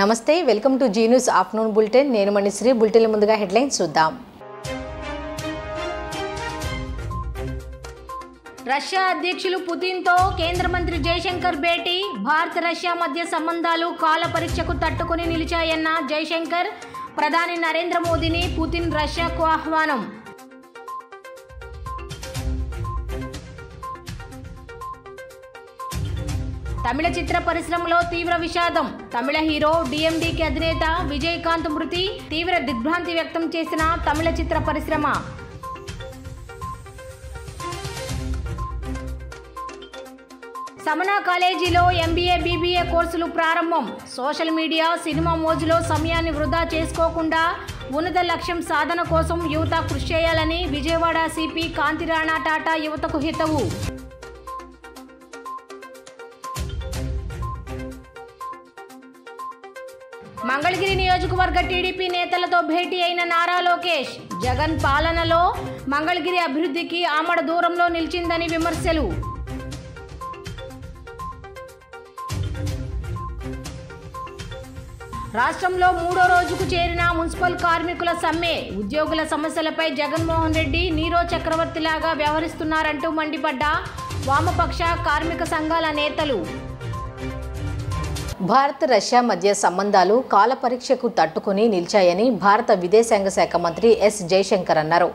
నమస్తే welcome to Zee News afternoon bulletin నేను Manisri bulletin ముందుగా హెడ్లైన్స్ చూద్దాం రష్యా అధ్యక్షులు పుతిన్తో కేంద్ర మంత్రి జయశంకర్ భేటీ భారత్ రష్యా మధ్య సంబంధాలు కాల పరీక్షకు తట్టుకొని నిలిచాయన్న జయశంకర్ ప్రధాని నరేంద్ర మోదీని పుతిన్ రష్యాకు ఆహ్వానం తమిళ చిత్ర పరిశ్రమలో తీవ్ర విషాదం తమిళ హీరో డిఎండికి అధినేత విజయకాంత్ మృతి తీవ్ర దిగ్భ్రాంతి వ్యక్తం చేసిన తమిళ చిత్ర పరిశ్రమ సమనా కాలేజీలో ఎంబీఏ బీబీఏ కోర్సులు ప్రారంభం సోషల్ మీడియా సినిమా మోజులో సమయాన్ని వృధా చేసుకోకుండా ఉన్నత లక్ష్యం సాధన కోసం యువత కృషి చేయాలని విజయవాడ సిపి కాంతిరాణా టాటా యువతకు హితవు మంగళగిరి నియోజకవర్గ టీడీపీ నేతలతో భేటీ అయిన నారా లోకేష్ జగన్ పాలనలో మంగళగిరి అభివృద్ధికి ఆమడ దూరంలో నిలిచిందని విమర్శలు రాష్ట్రంలో మూడో రోజుకు చేరిన మున్సిపల్ కార్మికుల సమ్మె ఉద్యోగుల సమస్యలపై జగన్మోహన్ రెడ్డి నీరో చక్రవర్తిలాగా వ్యవహరిస్తున్నారంటూ మండిపడ్డ వామపక్ష కార్మిక సంఘాల నేతలు భారత్ రష్యా మధ్య సంబంధాలు కాల పరీక్షకు తట్టుకొని నిలిచాయని భారత విదేశాంగ శాఖ మంత్రి ఎస్ జయశంకర్ అన్నారు.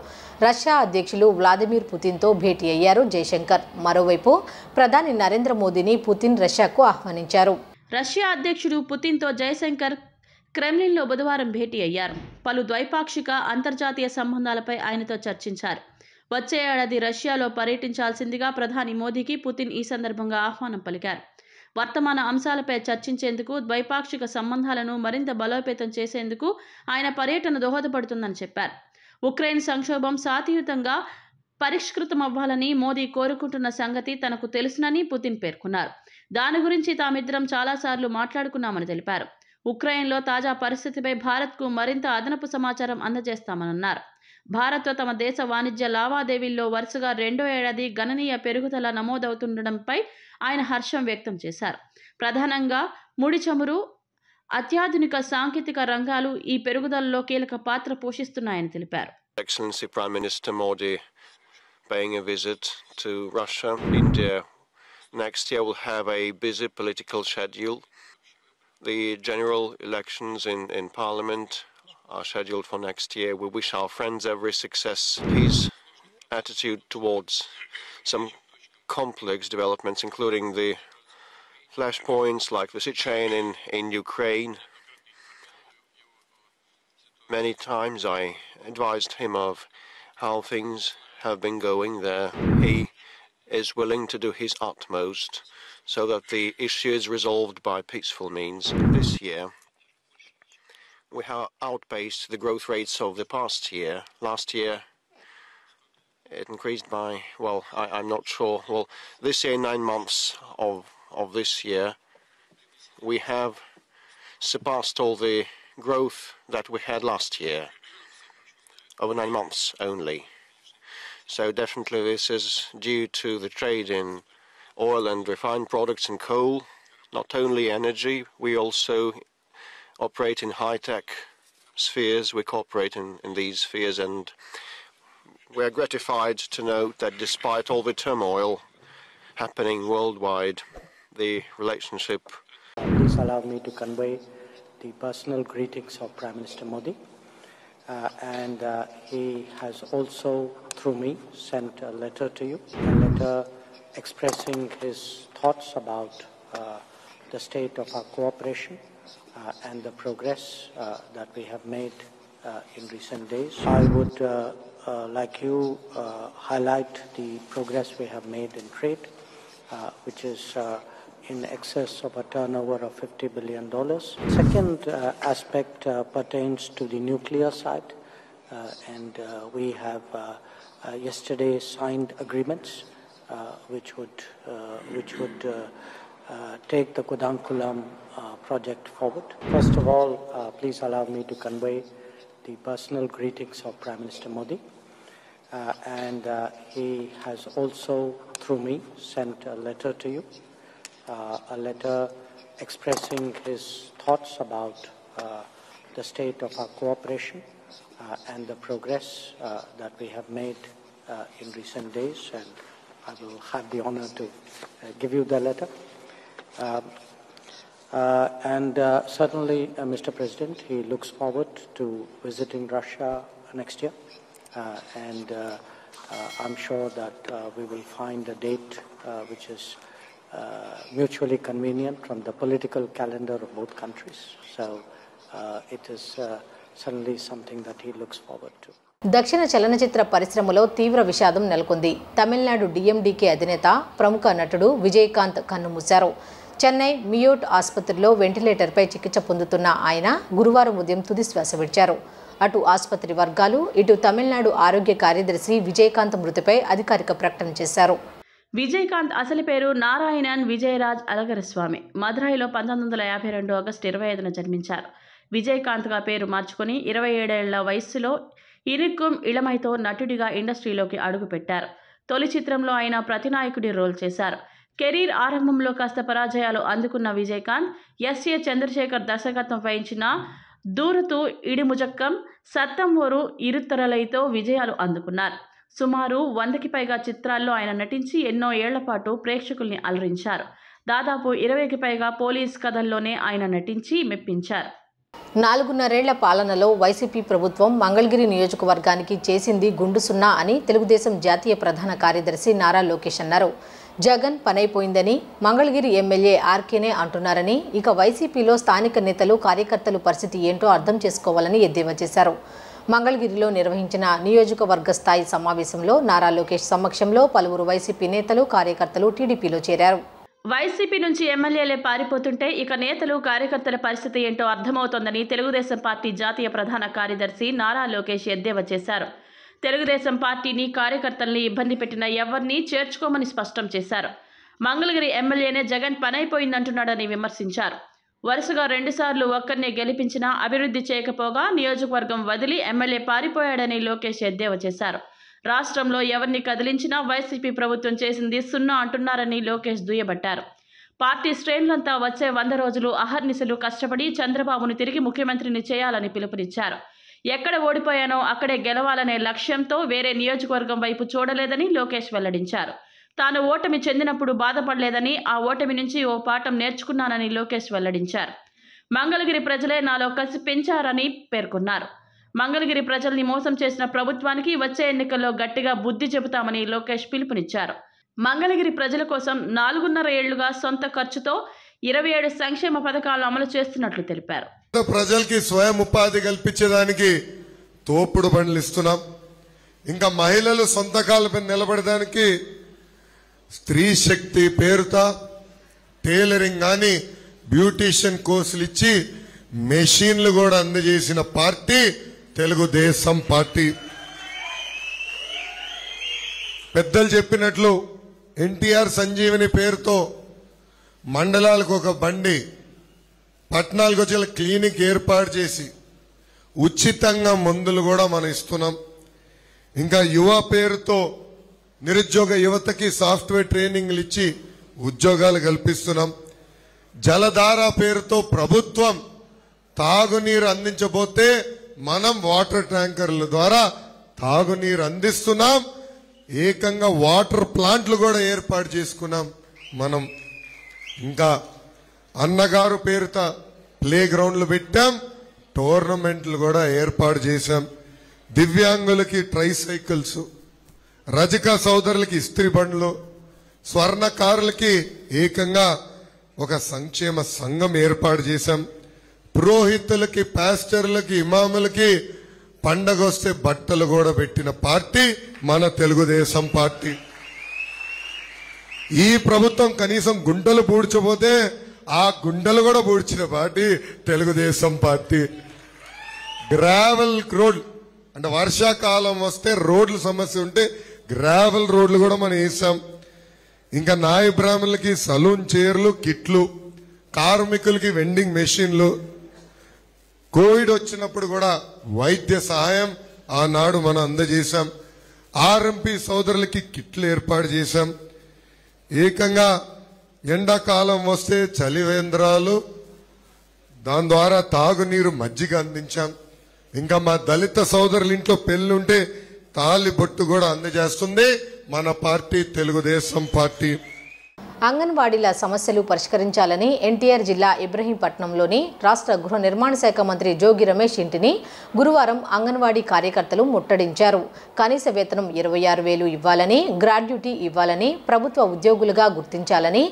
రష్యా అధ్యక్షులు వ్లాదిమిర్ పుతిన్తో భేటీ అయ్యారు జయశంకర్. మరోవైపు ప్రధాని నరేంద్ర మోదీని పుతిన్ రష్యాకు ఆహ్వానించారు. రష్యా అధ్యక్షుడు పుతిన్తో జయశంకర్ క్రెమ్లిన్లో బుధవారం భేటీ అయ్యారు. పలు ద్వైపాక్షిక అంతర్జాతీయ సంబంధాలపై ఆయనతో చర్చించారు. వచ్చే ఏడాది రష్యాలో పర్యటించాల్సిందిగా ప్రధాని మోదీకి పుతిన్ ఈ సందర్భంగా ఆహ్వానం పలికారు. వర్తమాన అంశాలపై చర్చించేందుకు ద్వైపాక్షిక సంబంధాలను మరింత బలోపేతం చేసేందుకు ఆయన పర్యటన దోహదపడుతుందని చెప్పారు. ఉక్రెయిన్ సంక్షోభం శాంతియుతంగా పరిష్కృతమవ్వాలని మోదీ కోరుకుంటున్న సంగతి తనకు తెలుసునని పుతిన్ పేర్కొన్నారు. దాని గురించి తామిద్దరం చాలాసార్లు మాట్లాడుకున్నామని తెలిపారు. ఉక్రెయిన్లో తాజా పరిస్థితిపై భారత్కు మరింత అదనపు సమాచారం అందజేస్తామన్నారు. భారత్తో తమ దేశ వాణిజ్య లావాదేవీల్లో వరుసగా రెండో ఏడాది గణనీయ పెరుగుదల నమోదవుతుండడంపై ఆయన హర్షం వ్యక్తం చేశారు. ప్రధానంగా ముడి చమురు, అత్యాధునిక సాంకేతిక రంగాలు ఈ పెరుగుదలలో కీలక పాత్ర పోషిస్తున్నాయని తెలిపారు. Excellency Prime Minister Modi paying a visit to Russia, India next year will have a busy political schedule. The general elections in Parliament are scheduled for next year. We wish our friends every success. His attitude towards some complex developments, including the flashpoints like the situation in Ukraine. Many times I advised him of how things have been going there. He is willing to do his utmost so that the issue is resolved by peaceful means. This year, we have outpaced the growth rates of the past year. Last year, it increased by, well, I'm not sure. Well, this year, 9 months of this year, we have surpassed all the growth that we had last year, over 9 months only. So definitely this is due to the trade in oil and refined products and coal. Not only energy, we also operate in high-tech spheres. We cooperate in these spheres, and we are gratified to note that despite all the turmoil happening worldwide, the relationship... Please allow me to convey the personal greetings of Prime Minister Modi. And he has also, through me, sent a letter to you, a letter expressing his thoughts about the state of our cooperation and the progress that we have made in recent days. I would, like you, highlight the progress we have made in trade, which is in excess of a turnover of $50 billion. Second aspect pertains to the nuclear side, and we have yesterday signed agreements which would take the Kudankulam project forward. First of all, please allow me to convey the personal greetings of Prime Minister Modi. And he has also, through me, sent a letter to you, a letter expressing his thoughts thoughts about the state of our cooperation and the progress that we have made in recent days, and I will have the honor to give you the letter. Certainly, Mr. President, he looks forward to visiting Russia next year, and I'm sure that we will find a date which is mutually convenient from the political calendar of both countries. So it is certainly something that he looks forward to. దక్షిణ చలనచిత్ర పరిశ్రమలో తీవ్ర విషాదం నెలకొంది. Tamil Nadu DMDK అధినేత ప్రముఖ నటుడు విజయకాంత్ కన్నుమూశారు. చెన్నై మియోట్ ఆసుపత్రిలో వెంటిలేటర్పై చికిత్స పొందుతున్న ఆయన గురువారం ఉదయం తుది శ్వాస విడిచారు. అటు ఆసుపత్రి వర్గాలు, ఇటు తమిళనాడు ఆరోగ్య కార్యదర్శి విజయకాంత్ మృతిపై అధికారిక ప్రకటన చేశారు. విజయకాంత్ అసలు పేరు నారాయణన్ విజయరాజ్ అలగరస్వామి. మదురైలో 1952 ఆగస్టు 25న జన్మించారు. విజయకాంత్గా పేరు మార్చుకుని 27 ఏళ్ల వయస్సులో ఇరుక్కుం ఇళమైతో నటుడిగా ఇండస్ట్రీలోకి అడుగుపెట్టారు. తొలి చిత్రంలో ఆయన ప్రతినాయకుడి రోల్ చేశారు. కెరీర్ ఆరంభంలో కాస్త పరాజయాలు అందుకున్న విజయకాంత్ ఎస్ఏ చంద్రశేఖర్ దర్శకత్వం వహించిన దూరతు ఇడిముజక్కం, సత్తం ఓరు ఇరుత్తరలైతో విజయాలు అందుకున్నారు. సుమారు 100కి పైగా చిత్రాల్లో ఆయన నటించి ఎన్నో ఏళ్ల పాటు ప్రేక్షకుల్ని అలరించారు. దాదాపు 20కి పైగా పోలీస్ కథల్లోనే ఆయన నటించి మెప్పించారు. 4.5 పాలనలో వైసీపీ ప్రభుత్వం మంగళగిరి నియోజకవర్గానికి చేసింది గుండు సున్నా అని తెలుగుదేశం జాతీయ ప్రధాన కార్యదర్శి నారా లోకేష్ అన్నారు. జగన్ పనైపోయిందని మంగళగిరి ఎమ్మెల్యే ఆర్కేనే అంటున్నారని, ఇక వైసీపీలో స్థానిక నేతలు కార్యకర్తలు పరిస్థితి ఏంటో అర్థం చేసుకోవాలని ఎద్దేవా చేశారు. మంగళగిరిలో నిర్వహించిన నియోజకవర్గ స్థాయి సమావేశంలో నారా లోకేష్ సమక్షంలో పలువురు వైసీపీ నేతలు కార్యకర్తలు టీడీపీలో చేరారు. వైసీపీ నుంచి ఎమ్మెల్యేలే పారిపోతుంటే ఇక నేతలు కార్యకర్తల పరిస్థితి ఏంటో అర్థమవుతోందని తెలుగుదేశం పార్టీ జాతీయ ప్రధాన కార్యదర్శి నారా లోకేష్ ఎద్దేవా చేశారు. తెలుగుదేశం పార్టీని, కార్యకర్తల్ని ఇబ్బంది పెట్టిన ఎవరిని చేర్చుకోమని స్పష్టం చేశారు. మంగళగిరి ఎమ్మెల్యేనే జగన్ పనైపోయిందంటున్నాడని విమర్శించారు. వరుసగా 2 సార్లు ఒక్కరినే గెలిపించినా అభివృద్ధి చేయకపోగా నియోజకవర్గం వదిలి ఎమ్మెల్యే పారిపోయాడని లోకేష్ ఎద్దేవా చేశారు. రాష్ట్రంలో ఎవరిని కదిలించినా వైసీపీ ప్రభుత్వం చేసింది సున్నా అంటున్నారని లోకేష్ దుయ్యబట్టారు. పార్టీ శ్రేణులంతా వచ్చే 100 రోజులు అహర్నిశలు కష్టపడి చంద్రబాబును తిరిగి ముఖ్యమంత్రిని చేయాలని పిలుపునిచ్చారు. ఎక్కడ ఓడిపోయానో అక్కడే గెలవాలనే లక్ష్యంతో వేరే నియోజకవర్గం వైపు చూడలేదని లోకేష్ వెల్లడించారు. తాను ఓటమి చెందినప్పుడు బాధపడలేదని, ఆ ఓటమి నుంచి ఓ పాఠం నేర్చుకున్నానని లోకేష్ వెల్లడించారు. మంగళగిరి ప్రజలే నాలో కసి పెంచారని పేర్కొన్నారు. మంగళగిరి ప్రజల్ని మోసం చేసిన ప్రభుత్వానికి వచ్చే ఎన్నికల్లో గట్టిగా బుద్ధి చెబుతామని లోకేష్ పిలుపునిచ్చారు. మంగళగిరి ప్రజల కోసం 4.5 ఏళ్లుగా సొంత ఖర్చుతో 27 సంక్షేమ పథకాలు అమలు చేస్తున్నట్లు తెలిపారు. ప్రజలకి స్వయం ఉపాధి కల్పించేదానికి తోపుడు బండ్లు ఇస్తున్నాం. ఇంకా మహిళలు సొంత కాళ్ళపై నిలబడడానికి స్త్రీ శక్తి పేరుతో టైలరింగ్ కానీ బ్యూటీషియన్ కోర్సులు ఇచ్చి మెషిన్లు కూడా అందజేసిన పార్టీ తెలుగుదేశం పార్టీ. పెద్దలు చెప్పినట్లు ఎన్టీఆర్ సంజీవని పేరుతో మండలాలకు ఒక బండి, పట్టణాలకు వచ్చే క్లినిక్ ఏర్పాటు చేసి ఉచితంగా మందులు కూడా మనం ఇస్తున్నాం. ఇంకా యువ పేరుతో నిరుద్యోగ యువతకి సాఫ్ట్వేర్ ట్రైనింగ్లు ఇచ్చి ఉద్యోగాలు కల్పిస్తున్నాం. జలధార పేరుతో ప్రభుత్వం తాగునీరు అందించబోతే మనం వాటర్ ట్యాంకర్ల ద్వారా తాగునీరు అందిస్తున్నాం. ఏకంగా వాటర్ ప్లాంట్లు కూడా ఏర్పాటు చేసుకున్నాం మనం. ఇంకా అన్నగారు పేరుతో ప్లే గ్రౌండ్లు పెట్టాం, టోర్నమెంట్లు కూడా ఏర్పాటు చేశాం. దివ్యాంగులకి ట్రైసైకిల్స్, రజక సోదరులకి ఇస్త్రీ బండ్లు, స్వర్ణకారులకి ఏకంగా ఒక సంక్షేమ సంఘం ఏర్పాటు చేశాం. పురోహితులకి, పాస్టర్లకి, ఇమాములకి పండగ వస్తే బట్టలు కూడా పెట్టిన పార్టీ మన తెలుగుదేశం పార్టీ. ఈ ప్రభుత్వం కనీసం గుంటలు పూడ్చబోతే ఆ గుంటలు కూడా పూడ్చిన party Telugu Desam party. Gravel road అంటే వర్షాకాలం వస్తే రోడ్ల సమస్య ఉంటే గ్రావెల్ రోడ్లు కూడా మనం వేసాం. ఇంకా నాయ బ్రాహ్మణులకి సలూన్ చైర్లు, కిట్లు, కార్మికులకి వెండింగ్ మెషిన్లు, కోవిడ్ వచ్చినప్పుడు కూడా వైద్య సహాయం ఆనాడు మనం అందజేశాం. ఆర్ఎంపీ సోదరులకి కిట్లు ఏర్పాటు చేశాం. ఏకంగా ఎండాకాలం వస్తే చలివేంద్రాలు, దాని ద్వారా తాగునీరు మజ్జిగ అందించాం. ఇంకా మా దళిత సోదరుల ఇంట్లో పెళ్ళుంటే తాళి బొట్టు కూడా అందజేస్తుంది మన పార్టీ, తెలుగుదేశం పార్టీ. అంగన్వాడీల సమస్యలు పరిష్కరించాలని ఎన్టీఆర్ జిల్లా ఇబ్రహీంపట్నంలోని రాష్ట్ర గృహ నిర్మాణ శాఖ మంత్రి జోగి రమేష్ ఇంటిని గురువారం అంగన్వాడీ కార్యకర్తలు ముట్టడించారు. కనీస వేతనం 26,000 ఇవ్వాలని, గ్రాడ్యుటీ ఇవ్వాలని, ప్రభుత్వ ఉద్యోగులుగా గుర్తించాలని,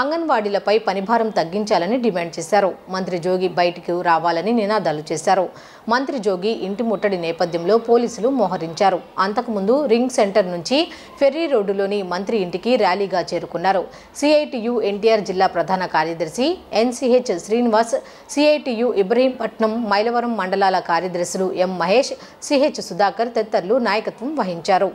అంగన్వాడీలపై పనిభారం తగ్గించాలని డిమాండ్ చేశారు. మంత్రి జోగి బయటికి రావాలని నినాదాలు చేశారు. మంత్రి జోగి ఇంటి ముట్టడి నేపథ్యంలో పోలీసులు మోహరించారు. అంతకుముందు రింగ్ సెంటర్ నుంచి ఫెర్రీ రోడ్డులోని మంత్రి ఇంటికి ర్యాలీగా చేరుకున్నారు. సిఐటియు ఎన్టీఆర్ జిల్లా ప్రధాన కార్యదర్శి ఎన్సిహెచ్ శ్రీనివాస్, సిఐటియు ఇబ్రహీంపట్నం, మైలవరం మండలాల కార్యదర్శులు ఎం మహేష్, సిహెచ్ సుధాకర్ తదితరులు నాయకత్వం వహించారు.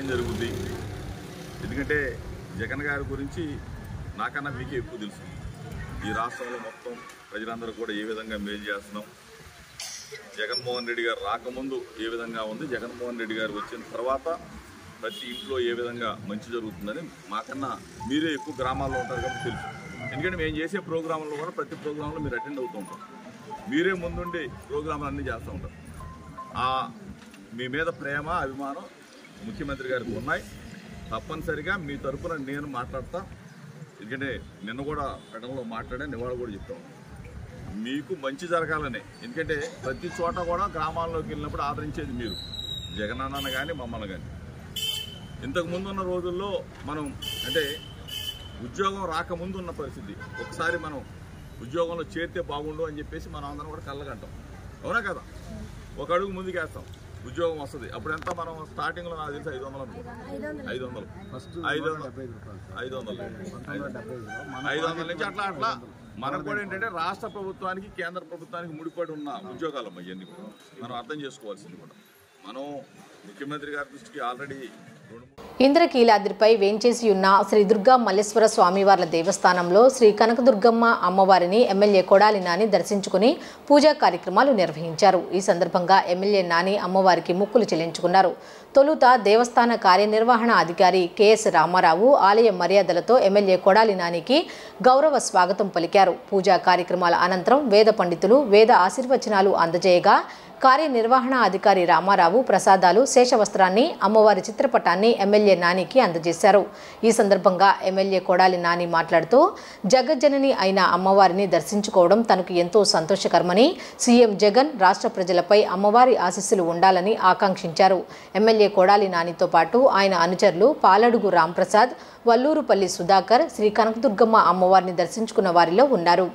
జరుగుతుంది. ఎందుకంటే జగన్ గారి గురించి నాకన్నా మీకే ఎక్కువ తెలుసు. ఈ రాష్ట్రంలో మొత్తం ప్రజలందరూ కూడా ఏ విధంగా మేలు చేస్తున్నాం, జగన్మోహన్ రెడ్డి గారు రాకముందు ఏ విధంగా ఉంది, జగన్మోహన్ రెడ్డి గారు వచ్చిన తర్వాత ప్రతి ఇంట్లో ఏ విధంగా మంచి జరుగుతుందని మాకన్నా మీరే ఎక్కువ గ్రామాల్లో ఉంటారు కాబట్టి తెలుసు. ఎందుకంటే మేము చేసే ప్రోగ్రాంలో కూడా ప్రతి ప్రోగ్రాంలో మీరు అటెండ్ అవుతూ ఉంటారు. మీరే ముందుండి ప్రోగ్రాంలు అన్నీ చేస్తూ ఉంటారు. మీ మీద ప్రేమ, అభిమానం ముఖ్యమంత్రి గారికి ఉన్నాయి. తప్పనిసరిగా మీ తరఫున నేను మాట్లాడతా. ఎందుకంటే నిన్న కూడా ప్రకటనలో మాట్లాడే నివాళ కూడా చెప్తాం, మీకు మంచి జరగాలని. ఎందుకంటే ప్రతి చోట కూడా గ్రామాల్లోకి వెళ్ళినప్పుడు ఆదరించేది మీరు, జగన్ అన్న కానీ మమ్మల్ని కానీ. ఇంతకుముందు ఉన్న రోజుల్లో మనం అంటే ఉద్యోగం రాకముందు ఉన్న పరిస్థితి, ఒకసారి మనం ఉద్యోగంలో చేరితే బాగుండు అని చెప్పేసి మనం అందరం కూడా కళ్ళగంటాం. అవునా కదా? ఒక అడుగు ముందుకేస్తాం, ఉద్యోగం వస్తుంది. అప్పుడు ఎంత మనం స్టార్టింగ్లో నాకు తెలిసి 500 నుంచి అట్లా మనకు కూడా ఏంటంటే రాష్ట్ర ప్రభుత్వానికి, కేంద్ర ప్రభుత్వానికి ముడిపడి ఉన్న ఉద్యోగాలమ్మ ఇవన్నీ కూడా మనం అర్థం చేసుకోవాల్సింది కూడా. మనం ముఖ్యమంత్రి గారి దృష్టికి ఆల్రెడీ ఇంద్రకీలాద్రిపై వేంచేసి ఉన్న శ్రీ దుర్గా మల్లేశ్వర స్వామివార్ల దేవస్థానంలో శ్రీ కనకదుర్గమ్మ అమ్మవారిని ఎమ్మెల్యే కొడాలి నాని దర్శించుకుని పూజా కార్యక్రమాలు నిర్వహించారు. ఈ సందర్భంగా ఎమ్మెల్యే నాని అమ్మవారికి మొక్కులు చెల్లించుకున్నారు. తొలుత దేవస్థాన కార్యనిర్వహణ అధికారి కెఎస్ రామారావు ఆలయ మర్యాదలతో ఎమ్మెల్యే కొడాలి నానికి గౌరవ స్వాగతం పలికారు. పూజా కార్యక్రమాల అనంతరం వేద పండితులు వేద ఆశీర్వచనాలు అందజేయగా కార్యనిర్వహణ అధికారి రామారావు ప్రసాదాలు, శేషవస్త్రాన్ని, అమ్మవారి చిత్రపటాన్ని ఎమ్మెల్యే నానికి అందజేశారు. ఈ సందర్భంగా ఎమ్మెల్యే కొడాలి నాని మాట్లాడుతూ జగజ్జనని అయిన అమ్మవారిని దర్శించుకోవడం తనకు ఎంతో సంతోషకరమని, సీఎం జగన్ రాష్ట్ర ప్రజలపై అమ్మవారి ఆశీస్సులు ఉండాలని ఆకాంక్షించారు. ఎమ్మెల్యే కొడాలి నానితో పాటు ఆయన అనుచరులు పాలడుగు రాంప్రసాద్, వల్లూరుపల్లి సుధాకర్ శ్రీ కనకదుర్గమ్మ అమ్మవారిని దర్శించుకున్న వారిలో ఉన్నారు.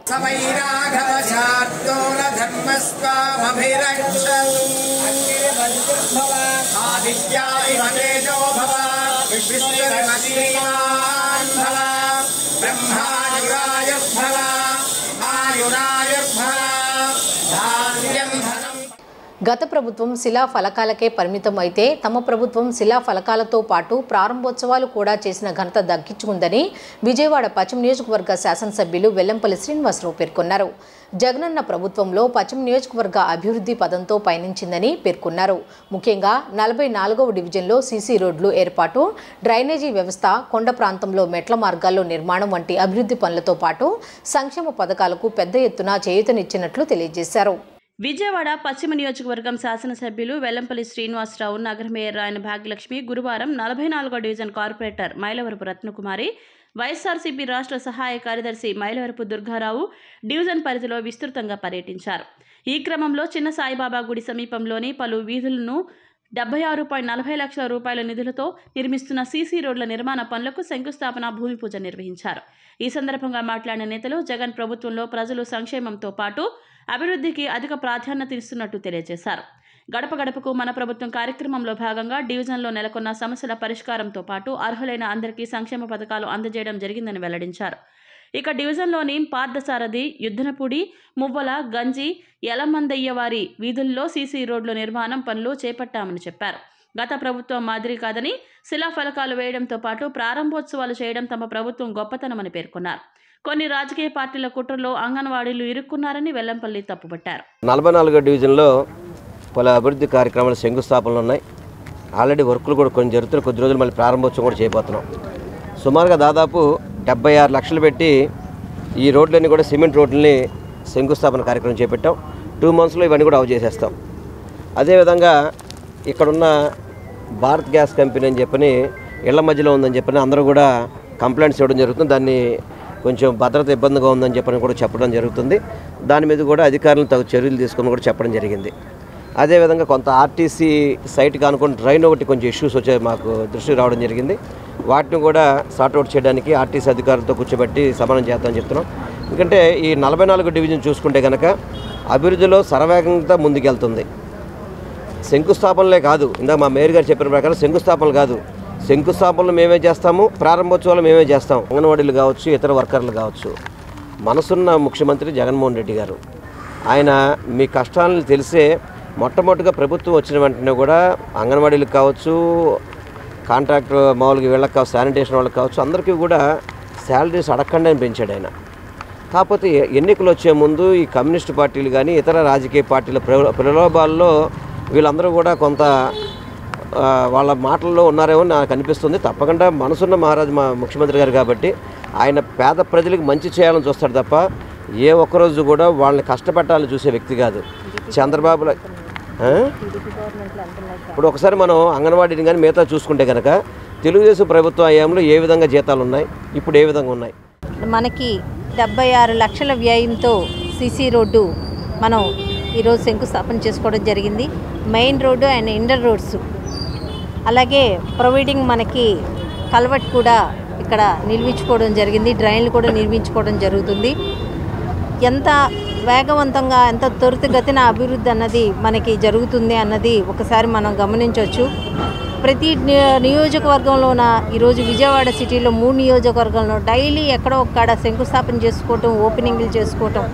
గత ప్రభుత్వం శిలా ఫలకాలకే పరిమితం అయితే తమ ప్రభుత్వం శిలా ఫలకాలతో పాటు ప్రారంభోత్సవాలు కూడా చేసిన ఘనత దక్కించుకుందని విజయవాడ పశ్చిమ నియోజకవర్గ శాసనసభ్యులు వెల్లంపల్లి శ్రీనివాసరావు పేర్కొన్నారు. జగనన్న ప్రభుత్వంలో పశ్చిమ నియోజకవర్గ అభివృద్ధి పదంతో పయనించిందని పేర్కొన్నారు. ముఖ్యంగా 44వ డివిజన్లో సీసీ రోడ్లు ఏర్పాటు, డ్రైనేజీ వ్యవస్థ, కొండ ప్రాంతంలో మెట్ల మార్గాల్లో నిర్మాణం వంటి అభివృద్ధి పనులతో పాటు సంక్షేమ పథకాలకు పెద్ద ఎత్తున చేయూతనిచ్చినట్లు తెలియజేశారు. విజయవాడ పశ్చిమ నియోజకవర్గం శాసనసభ్యులు వెల్లంపల్లి శ్రీనివాసరావు, నగర మేయర్ రాయన భాగ్యలక్ష్మి గురువారం 44వ డివిజన్ కార్పొరేటర్ మైలవరపు రత్నకుమారి, వైఎస్ఆర్సీపీ రాష్ట్ర సహాయ కార్యదర్శి మైలవరపు దుర్గారావు డివిజన్ పరిధిలో విస్తృతంగా పర్యటించారు. ఈ క్రమంలో చిన్న సాయిబాబా గుడి సమీపంలోని పలు వీధులను 76.40 లక్షల రూపాయల నిధులతో నిర్మిస్తున్న సీసీ రోడ్ల నిర్మాణ పనులకు శంకుస్థాపన, భూమి పూజ నిర్వహించారు. ఈ సందర్భంగా మాట్లాడిన నేతలు జగన్ ప్రభుత్వంలో ప్రజలు సంక్షేమంతో పాటు అభివృద్ధికి అధిక ప్రాధాన్యత ఇస్తున్నట్టు తెలియజేశారు. గడప గడపకు మన ప్రభుత్వం కార్యక్రమంలో భాగంగా డివిజన్లో నెలకొన్న సమస్యల పరిష్కారంతో పాటు అర్హులైన అందరికీ సంక్షేమ పథకాలు అందజేయడం జరిగిందని వెల్లడించారు. ఇక డివిజన్లోని పార్థసారథి, యుద్ధనపూడి, మువ్వల, గంజి, యలమందయ్య వారి వీధుల్లో సీసీ రోడ్ల నిర్మాణం పనులు చేపట్టామని చెప్పారు. గత ప్రభుత్వం మాదిరి కాదని శిలాఫలకాలు వేయడంతో పాటు ప్రారంభోత్సవాలు చేయడం తమ ప్రభుత్వం గొప్పతనమని పేర్కొన్నారు. కొన్ని రాజకీయ పార్టీల కుట్రలో అంగన్వాడీలు ఇరుక్కున్నారని వెల్లంపల్లి తప్పుపట్టారు. 44వ డివిజన్లో పలు అభివృద్ధి కార్యక్రమాలు శంకుస్థాపనలు ఉన్నాయి. ఆల్రెడీ వర్కులు కూడా కొన్ని జరుగుతున్నాయి. కొద్ది రోజులు మళ్ళీ ప్రారంభోత్సవం కూడా చేయబోతున్నాం. సుమారుగా దాదాపు 76 లక్షలు పెట్టి ఈ రోడ్లన్నీ కూడా సిమెంట్ రోడ్లని శంకుస్థాపన కార్యక్రమం చేపట్టాం. 2 monthsలో ఇవన్నీ కూడా చేసేస్తాం. అదేవిధంగా ఇక్కడున్న భారత్ గ్యాస్ కంపెనీ అని చెప్పని ఇళ్ల మధ్యలో ఉందని చెప్పని అందరూ కూడా కంప్లైంట్స్ ఇవ్వడం జరుగుతుంది. దాన్ని కొంచెం భద్రత ఇబ్బందిగా ఉందని చెప్పని కూడా చెప్పడం జరుగుతుంది. దాని మీద కూడా అధికారులను తగు చర్యలు తీసుకొని కూడా చెప్పడం జరిగింది. అదేవిధంగా కొంత ఆర్టీసీ సైట్ కానుకొని డ్రైన్ ఒకటి కొంచెం ఇష్యూస్ వచ్చాయి, మాకు దృష్టికి రావడం జరిగింది. వాటిని కూడా సార్ట్అవుట్ చేయడానికి ఆర్టీసీ అధికారులతో కూర్చోబెట్టి సమానం చేద్దామని చెప్తున్నాం. ఎందుకంటే ఈ 44 డివిజన్ చూసుకుంటే కనుక అభివృద్ధిలో శరవేగంగా ముందుకెళ్తుంది. శంకుస్థాపనలే కాదు, ఇందాక మా మేయర్ గారు చెప్పిన ప్రకారం శంకుస్థాపనలు కాదు, శంకుస్థాపనలు మేమే చేస్తాము, ప్రారంభోత్సవాలు మేమే చేస్తాం. అంగన్వాడీలు కావచ్చు, ఇతర వర్కర్లు కావచ్చు. మనసున్న ముఖ్యమంత్రి జగన్మోహన్ రెడ్డి గారు, ఆయన మీ కష్టాలను తెలిసే మొట్టమొదటిగా ప్రభుత్వం వచ్చిన వెంటనే కూడా అంగన్వాడీలకు కావచ్చు, కాంట్రాక్ట్ మామూలుగా వీళ్ళకి కావచ్చు, శానిటేషన్ వాళ్ళకి కావచ్చు, అందరికీ కూడా శాలరీస్ అడగకుండా పెంచాడు ఆయన. కాకపోతే ఎన్నికలు వచ్చే ముందు ఈ కమ్యూనిస్ట్ పార్టీలు కానీ ఇతర రాజకీయ పార్టీల ప్రలోభాల్లో వీళ్ళందరూ కూడా కొంత వాళ్ళ మాటల్లో ఉన్నారేమో నాకు అనిపిస్తుంది. తప్పకుండా మనసున్న మహారాజు మా ముఖ్యమంత్రి గారు కాబట్టి ఆయన పేద ప్రజలకు మంచి చేయాలని చూస్తాడు తప్ప ఏ ఒక్కరోజు కూడా వాళ్ళని కష్టపెట్టాలని చూసే వ్యక్తి కాదు. చంద్రబాబులో ఇప్పుడు ఒకసారి మనం అంగన్వాడీని కానీ మిగతా చూసుకుంటే కనుక తెలుగుదేశం ప్రభుత్వ హయాంలో ఏ విధంగా జీతాలు ఉన్నాయి, ఇప్పుడు ఏ విధంగా ఉన్నాయి. మనకి 76 లక్షల వ్యయంతో సీసీ రోడ్డు మనం ఈరోజు శంకుస్థాపన చేసుకోవడం జరిగింది. Main road and inter roads, అలాగే ప్రొవైడింగ్ మనకి కల్వర్ట్ కూడా ఇక్కడ నిర్మించుకోవడం జరిగింది, డ్రైన్లు కూడా నిర్మించుకోవడం జరుగుతుంది. ఎంత వేగవంతంగా ఎంత త్వరితగతిన అభివృద్ధి అన్నది మనకి జరుగుతుంది అన్నది ఒకసారి మనం గమనించవచ్చు. ప్రతి నియోజకవర్గంలోన ఈరోజు విజయవాడ సిటీలో 3 నియోజకవర్గాల్లో డైలీ ఎక్కడో ఒక్కడ శంకుస్థాపన చేసుకోవటం, ఓపెనింగ్లు చేసుకోవటం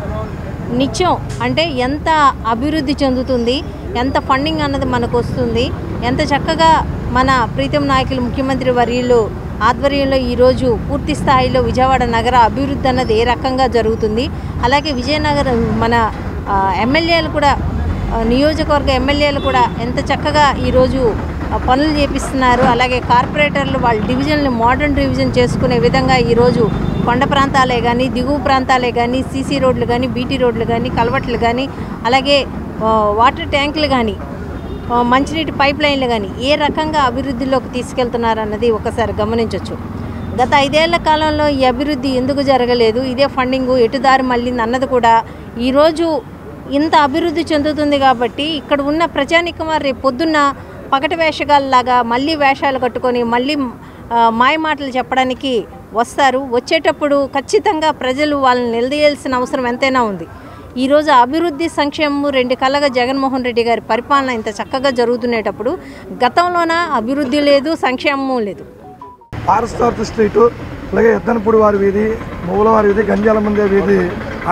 నిత్యం. అంటే ఎంత అభివృద్ధి చెందుతుంది, ఎంత ఫండింగ్ అన్నది మనకు వస్తుంది, ఎంత చక్కగా మన ప్రీతం నాయకులు ముఖ్యమంత్రి వర్యులు ఆధ్వర్యంలో ఈరోజు పూర్తి స్థాయిలో విజయవాడ నగర అభివృద్ధి అన్నది ఏ రకంగా జరుగుతుంది. అలాగే విజయనగరం మన ఎమ్మెల్యేలు కూడా, నియోజకవర్గ ఎమ్మెల్యేలు కూడా ఎంత చక్కగా ఈరోజు పనులు చేపిస్తున్నారు. అలాగే కార్పొరేటర్లు వాళ్ళ డివిజన్లు మోడర్న్ డివిజన్ చేసుకునే విధంగా ఈరోజు కొండ ప్రాంతాలే కానీ, దిగువ ప్రాంతాలే కానీ, సీసీ రోడ్లు కానీ, బీటీ రోడ్లు కానీ, కల్వర్ట్లు కానీ, అలాగే వాటర్ ట్యాంకులు కానీ, మంచినీటి పైప్ లైన్లు కానీ ఏ రకంగా అభివృద్ధిలోకి తీసుకెళ్తున్నారన్నది ఒకసారి గమనించవచ్చు. గత 5 ఏళ్ల కాలంలో ఈ అభివృద్ధి ఎందుకు జరగలేదు, ఇదే ఫండింగు ఎటుదారి మళ్ళీంది అన్నది కూడా ఈరోజు ఇంత అభివృద్ధి చెందుతుంది. కాబట్టి ఇక్కడ ఉన్న ప్రజానికం రేపు పొద్దున్న పగటి వేషగాళ్ళలాగా మళ్ళీ వేషాలు కట్టుకొని మళ్ళీ మాయ మాటలు చెప్పడానికి వస్తారు. వచ్చేటప్పుడు ఖచ్చితంగా ప్రజలు వాళ్ళని నిలదీయాల్సిన అవసరం ఎంతైనా ఉంది. ఈరోజు అభివృద్ధి సంక్షేమం 2 కళ్ళగా జగన్మోహన్ రెడ్డి గారి పరిపాలన ఇంత చక్కగా జరుగుతునేటప్పుడు గతంలోన అభివృద్ధి లేదు, సంక్షేమము లేదు. పారస్తార్థ స్ట్రీటు, అలాగే ఎద్దనపూడి వారి వీధి, మూల వారి వీధి, గంజాల ముందే వీధి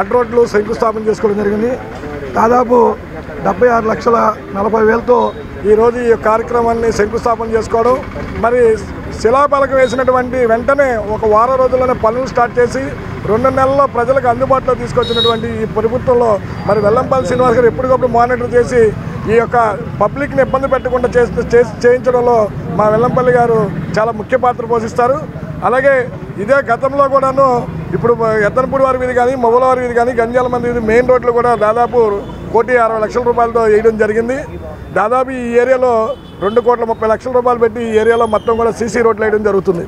అడ్ రోడ్లు శంకుస్థాపన చేసుకోవడం జరిగింది. దాదాపు 76,40,000తో ఈరోజు ఈ కార్యక్రమాన్ని శంకుస్థాపన చేసుకోవడం, మరి శిలాఫలకం వేసినటువంటి వెంటనే ఒక వారం రోజుల్లోనే పనులు స్టార్ట్ చేసి 2 నెలల్లో ప్రజలకు అందుబాటులో తీసుకొచ్చినటువంటి ఈ ప్రభుత్వంలో మరి వెల్లంపల్లి శ్రీనివాస్ గారు ఎప్పటికప్పుడు మానిటర్ చేసి ఈ యొక్క పబ్లిక్ని ఇబ్బంది పెట్టకుండా చేయించడంలో మా వెల్లంపల్లి గారు చాలా ముఖ్య పాత్ర పోషిస్తారు. అలాగే ఇదే గతంలో కూడాను ఇప్పుడు ఎద్దనపూడి వారి వీధి కానీ, మొగల వారి వీధి కానీ, గంజాల మంది వీధి మెయిన్ రోడ్లు కూడా దాదాపు 1,60,00,000 రూపాయలతో వేయడం జరిగింది. దాదాపు ఈ ఏరియాలో 2,30,00,000 రూపాయలు పెట్టి ఈ ఏరియాలో మొత్తం కూడా సీసీ రోడ్లు వేయడం జరుగుతుంది.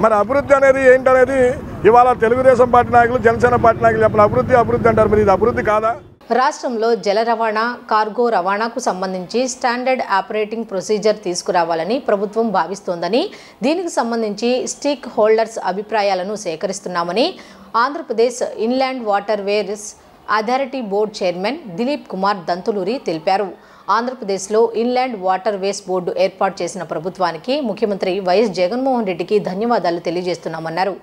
మరి అభివృద్ధి అనేది ఏంటనేది ఇవాళ తెలుగుదేశం పార్టీ నాయకులు, జనసేన పార్టీ నాయకులు చెప్పిన అభివృద్ధి అంటారు. మరి ఇది అభివృద్ధి కాదా? రాష్ట్రంలో జల రవాణా, కార్గో రవాణాకు సంబంధించి స్టాండర్డ్ ఆపరేటింగ్ ప్రొసీజర్ తీసుకురావాలని ప్రభుత్వం భావిస్తోందని, దీనికి సంబంధించి స్టేక్ హోల్డర్స్ అభిప్రాయాలను సేకరిస్తున్నామని Andhra Pradesh inland water ways authority board chairman Dilip Kumar Dantuluri తెలిపారు. ఆంధ్రప్రదేశ్లో ఇన్లాండ్ వాటర్ వేస్ బోర్డు ఏర్పాటు చేసిన ప్రభుత్వానికి ముఖ్యమంత్రి వైఎస్ జగన్మోహన్ రెడ్డికి ధన్యవాదాలు తెలియజేస్తున్నామన్నారు.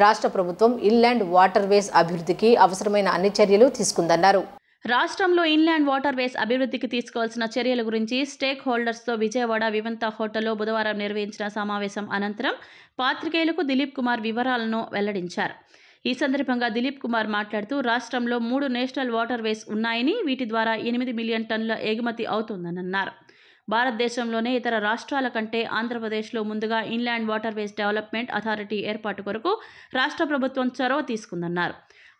రాష్ట్ర ప్రభుత్వం ఇన్లాండ్ వాటర్ వేస్ అభివృద్ధికి అవసరమైన అన్ని చర్యలు తీసుకుందన్నారు. రాష్ట్రంలో ఇన్లాండ్ వాటర్ వేస్ అభివృద్ధికి తీసుకోవాల్సిన చర్యల గురించి స్టేక్ హోల్డర్స్తో విజయవాడ వివంత హోటల్లో బుధవారం నిర్వహించిన సమావేశం అనంతరం పాత్రికేయులకు దిలీప్ కుమార్ వివరాలను వెల్లడించారు. ఈ సందర్భంగా దిలీప్ కుమార్ మాట్లాడుతూ రాష్ట్రంలో 3 నేషనల్ వాటర్ వేస్ ఉన్నాయని, వీటి ద్వారా 8 మిలియన్ టన్నుల ఎగుమతి అవుతుందని అన్నారు. భారతదేశంలోనే ఇతర రాష్ట్రాల కంటే ఆంధ్రప్రదేశ్లో ముందుగా inland water ways development authority ఏర్పాటు కొరకు రాష్ట్ర ప్రభుత్వం చొరవ తీసుకుందన్నారు.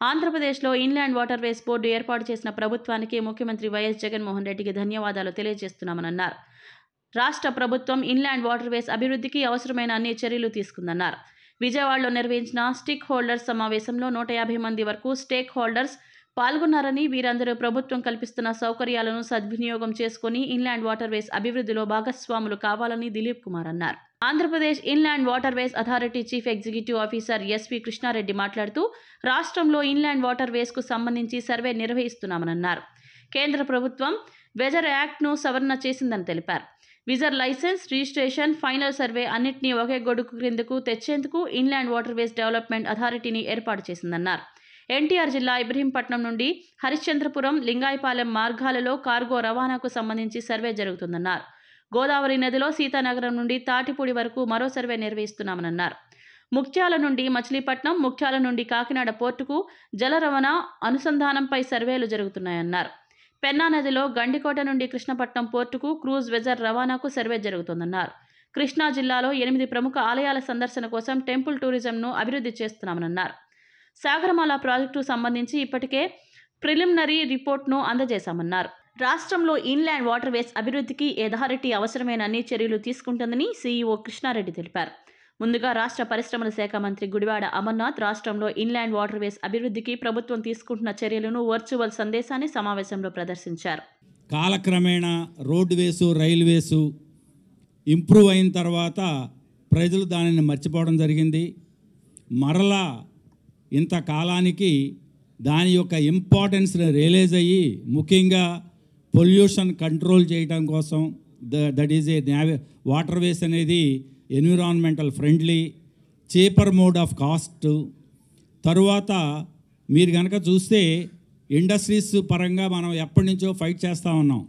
ఆంధ్రప్రదేశ్లో ఇన్లాండ్ వాటర్ వేస్ బోర్డు ఏర్పాటు చేసిన ప్రభుత్వానికి ముఖ్యమంత్రి వైఎస్ జగన్మోహన్ రెడ్డికి ధన్యవాదాలు తెలియజేస్తున్నామని అన్నారు. రాష్ట్ర ప్రభుత్వం ఇన్లాండ్ వాటర్ వేస్ అభివృద్ధికి అవసరమైన అన్ని చర్యలు తీసుకుందన్నారు. విజయవాడలో నిర్వహించిన స్టేక్ హోల్డర్స్ సమావేశంలో 150 మంది వరకు స్టేక్ హోల్డర్స్ పాల్గొన్నారని, వీరందరూ ప్రభుత్వం కల్పిస్తున్న సౌకర్యాలను సద్వినియోగం చేసుకుని ఇన్లాండ్ వాటర్ వేస్ అభివృద్ధిలో భాగస్వాములు కావాలని దిలీప్ కుమార్ అన్నారు. Andhra Pradesh inland water ways authority chief executive officer SV Krishna Reddy మాట్లాడుతూ రాష్ట్రంలో ఇన్లాండ్ వాటర్ వేస్కు సంబంధించి సర్వే నిర్వహిస్తున్నామన్నారు. కేంద్ర ప్రభుత్వం వెజర్ యాక్ట్ను సవరణ చేసిందని తెలిపారు. విజర్ లైసెన్స్, రిజిస్ట్రేషన్, ఫైనల్ సర్వే అన్నింటినీ ఒకే గొడుగు క్రిందకు తెచ్చేందుకు ఇన్లాండ్ వాటర్ వేస్ డెవలప్మెంట్ అథారిటీని ఏర్పాటు చేసిందన్నారు. ఎన్టీఆర్ జిల్లా ఇబ్రహీంపట్నం నుండి హరిశ్చంద్రపురం, లింగాయపాలెం మార్గాలలో కార్గో రవాణాకు సంబంధించి సర్వే జరుగుతుందన్నారు. గోదావరి నదిలో సీతానగరం నుండి తాటిపూడి వరకు మరో సర్వే నిర్వహిస్తున్నామన్నారు. ముఖ్యాల నుండి మచిలీపట్నం, ముఖ్యాల నుండి కాకినాడ పోర్టుకు జల రవాణా అనుసంధానంపై సర్వేలు జరుగుతున్నాయన్నారు. పెన్నా నదిలో గండికోట నుండి కృష్ణపట్నం పోర్టుకు క్రూజ్ వెజర్ రవాణాకు సర్వే జరుగుతుందన్నారు. కృష్ణా జిల్లాలో 8 ప్రముఖ ఆలయాల సందర్శన కోసం టెంపుల్ టూరిజంను అభివృద్ధి చేస్తున్నామన్నారు. సాగరమాల ప్రాజెక్టుకు సంబంధించి ఇప్పటికే ప్రిలిమినరీ రిపోర్ట్ను అందజేశామన్నారు. రాష్ట్రంలో ఇన్లాండ్ వాటర్ వేస్ అభివృద్ధికి అథారిటీ అవసరమైన అన్ని చర్యలు తీసుకుంటుందని సీఈఓ కృష్ణారెడ్డి తెలిపారు. ముందుగా రాష్ట్ర పరిశ్రమల శాఖ మంత్రి గుడివాడ అమర్నాథ్ రాష్ట్రంలో ఇన్లాండ్ వాటర్ వేస్ అభివృద్ధికి ప్రభుత్వం తీసుకుంటున్న చర్యలను వర్చువల్ సందేశాన్ని సమావేశంలో ప్రదర్శించారు. కాలక్రమేణా రోడ్డు వేసు, రైలు వేసు ఇంప్రూవ్ అయిన తర్వాత ప్రజలు దానిని మర్చిపోవడం జరిగింది. మరలా ఇంతకాలానికి దాని యొక్క ఇంపార్టెన్స్ని రియలైజ్ అయ్యి ముఖ్యంగా పొల్యూషన్ కంట్రోల్ చేయడం కోసం that is a waterways అనేది environmental friendly, cheaper mode of cost. తరువాత మీరు కనుక చూస్తే ఇండస్ట్రీస్ పరంగా మనం ఎప్పటి నుంచో ఫైట్ చేస్తూ ఉన్నాం.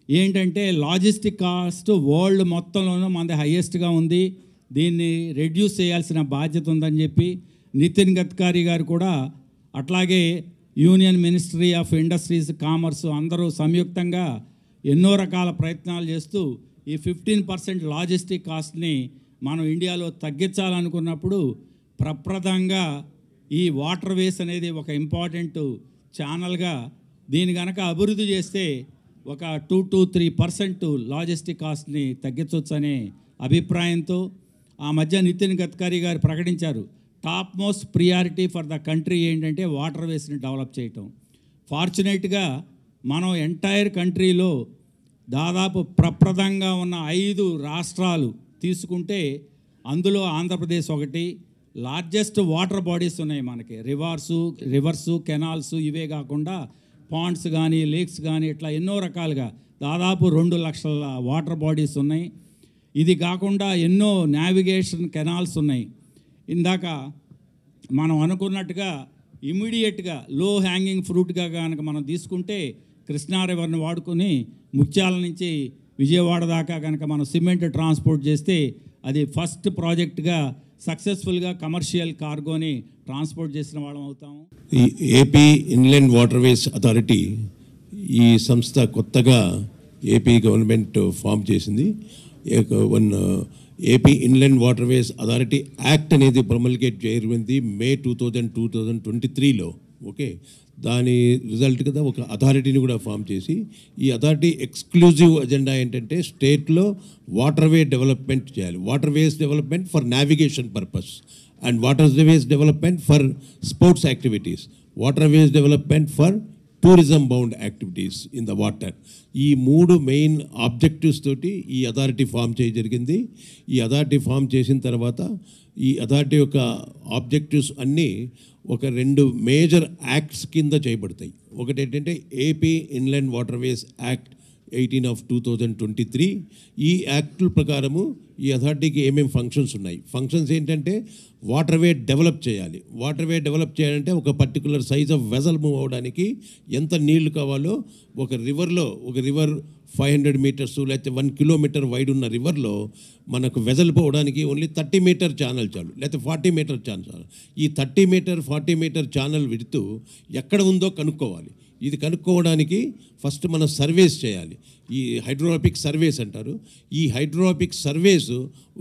ఏంటంటే లాజిస్టిక్ కాస్ట్ వరల్డ్ మొత్తంలోనూ మనది హైయెస్ట్గా ఉంది, దీన్ని రెడ్యూస్ చేయాల్సిన బాధ్యత ఉందని చెప్పి నితిన్ గడ్కరీ గారు కూడా, అట్లాగే union ministry of industries, commerce అందరూ సంయుక్తంగా ఎన్నో రకాల ప్రయత్నాలు చేస్తూ ఈ 15% లాజిస్టిక్ కాస్ట్ని మనం ఇండియాలో తగ్గించాలనుకున్నప్పుడు ప్రప్రదంగా ఈ వాటర్ వేస్ అనేది ఒక ఇంపార్టెంట్ ఛానల్గా దీని కనుక అభివృద్ధి చేస్తే ఒక 2 to 3% లాజిస్టిక్ కాస్ట్ని తగ్గించవచ్చనే అభిప్రాయంతో ఆ మధ్య నితిన్ గడ్కరీ గారు ప్రకటించారు, top most priority for the country ఏంటంటే వాటర్ వేస్ని డెవలప్ చేయటం. ఫార్చునేట్గా మనం ఎంటైర్ కంట్రీలో దాదాపు ప్రప్రదంగా ఉన్న 5 రాష్ట్రాలు తీసుకుంటే అందులో ఆంధ్రప్రదేశ్ ఒకటి. లార్జెస్ట్ వాటర్ బాడీస్ ఉన్నాయి మనకి, రివర్సు, కెనాల్స్, ఇవే కాకుండా పాండ్స్ కానీ, లేక్స్ కానీ, ఇట్లా ఎన్నో రకాలుగా దాదాపు 2 లక్షల వాటర్ బాడీస్ ఉన్నాయి. ఇది కాకుండా ఎన్నో నావిగేషన్ కెనాల్స్ ఉన్నాయి. ఇందాక మనం అనుకున్నట్టుగా ఇమీడియట్గా లో హ్యాంగింగ్ ఫ్రూట్గా కనుక మనం తీసుకుంటే కృష్ణా రివర్ని వాడుకొని ముత్యాల నుంచి విజయవాడ దాకా కనుక మనం సిమెంట్ ట్రాన్స్పోర్ట్ చేస్తే అది ఫస్ట్ ప్రాజెక్ట్గా సక్సెస్ఫుల్గా కమర్షియల్ కార్గోని ట్రాన్స్పోర్ట్ చేసిన వాళ్ళం అవుతాము. ఈ ఏపీ ఇన్లాండ్ వాటర్వేస్ అథారిటీ, ఈ సంస్థ కొత్తగా ఏపీ గవర్నమెంట్ ఫామ్ చేసింది. AP inland waterways authority act అనేది ప్రొమల్గేట్ చేయబడింది మే 2023లో. ఓకే, దాని రిజల్ట్ కదా ఒక అథారిటీని కూడా ఫామ్ చేసి, ఈ అథారిటీ ఎక్స్క్లూజివ్ ఎజెండా ఏంటంటే స్టేట్లో వాటర్వే డెవలప్మెంట్ చేయాలి. Waterways development for navigation purpose and waterways development for sports activities, waterways development for tourism bound activities in the water. ఈ 3 మెయిన్ ఆబ్జెక్టివ్స్ తోటి ఈ అథారిటీ ఫామ్ చేయడం జరిగింది. ఈ అథారిటీ ఫామ్ చేసిన తర్వాత ఈ అథారిటీ యొక్క ఆబ్జెక్టివ్స్ అన్నీ ఒక 2 మేజర్ యాక్ట్స్ కింద చేయబడతాయి. ఒకటి ఏంటంటే ఏపీ ఇన్లాండ్ వాటర్వేస్ యాక్ట్ 18/2023 ఈ యాక్టుల ప్రకారము ఈ అథారిటీకి ఏమేమి ఫంక్షన్స్ ఉన్నాయి. ఫంక్షన్స్ ఏంటంటే వాటర్వే డెవలప్ చేయాలి. వాటర్వే డెవలప్ చేయాలంటే ఒక particular size of vessel move అవ్వడానికి ఎంత నీళ్లు కావాలో ఒక రివర్ 500 మీటర్స్ లేకపోతే 1 కిలోమీటర్ వైడ్ ఉన్న రివర్లో మనకు వెజల్ పోవడానికి ఓన్లీ 30 మీటర్ ఛానల్ చాలు, లేకపోతే 40 మీటర్ ఛానల్ చాలు. ఈ 30 మీటర్ 40 మీటర్ ఛానల్ విడుతూ ఎక్కడ ఉందో కనుక్కోవాలి. ఇది కనుక్కోవడానికి ఫస్ట్ మనం సర్వేస్ చేయాలి. ఈ హైడ్రోగ్రాఫిక్ సర్వేస్ అంటారు. ఈ హైడ్రోగ్రాఫిక్ సర్వేస్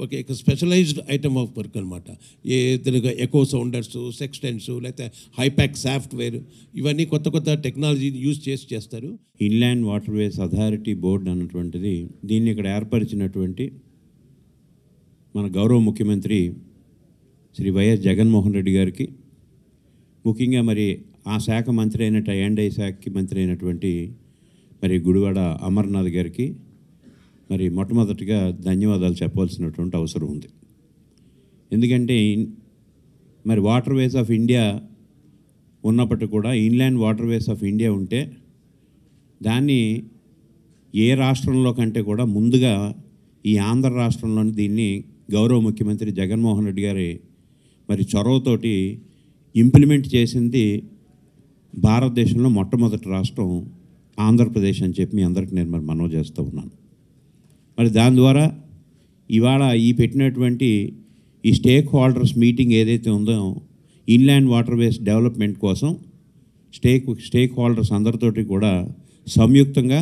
ఒక స్పెషలైజ్డ్ ఐటమ్ ఆఫ్ వర్క్ అనమాట. ఎకో సౌండర్స్, సెక్స్టెంట్స్, లేకపోతే హైపాక్ సాఫ్ట్వేర్, ఇవన్నీ కొత్త టెక్నాలజీ యూజ్ చేస్తారు. ఇన్లాండ్ వాటర్వేస్ అథారిటీ బోర్డు అన్నటువంటిది దీన్ని ఇక్కడ ఏర్పరిచినటువంటి మన గౌరవ ముఖ్యమంత్రి శ్రీ వైఎస్ జగన్మోహన్ రెడ్డి గారికి, ముఖ్యంగా మరి ఆ శాఖ మంత్రి అయినట్టు A&I శాఖకి మంత్రి అయినటువంటి మరి గుడివాడ అమర్నాథ్ గారికి మరి మొట్టమొదటిగా ధన్యవాదాలు చెప్పాల్సినటువంటి అవసరం ఉంది. ఎందుకంటే మరి వాటర్వేస్ ఆఫ్ ఇండియా ఉన్నప్పటికీ కూడా ఇన్లాండ్ వాటర్వేస్ ఆఫ్ ఇండియా ఉంటే దాన్ని ఏ రాష్ట్రంలో కంటే కూడా ముందుగా ఈ ఆంధ్ర రాష్ట్రంలోని దీన్ని గౌరవ ముఖ్యమంత్రి జగన్మోహన్ రెడ్డి గారి మరి చొరవతోటి ఇంప్లిమెంట్ చేసింది భారతదేశంలో మొట్టమొదటి రాష్ట్రం ఆంధ్రప్రదేశ్ అని చెప్పి మీ అందరికీ నేను మరి మనవి చేస్తూ ఉన్నాను. మరి దాని ద్వారా ఇవాళ ఈ పెట్టినటువంటి ఈ స్టేక్ హోల్డర్స్ మీటింగ్ ఏదైతే ఉందో ఇన్లాండ్ వాటర్వేస్ డెవలప్మెంట్ కోసం స్టేక్ హోల్డర్స్ అందరితోటి కూడా సంయుక్తంగా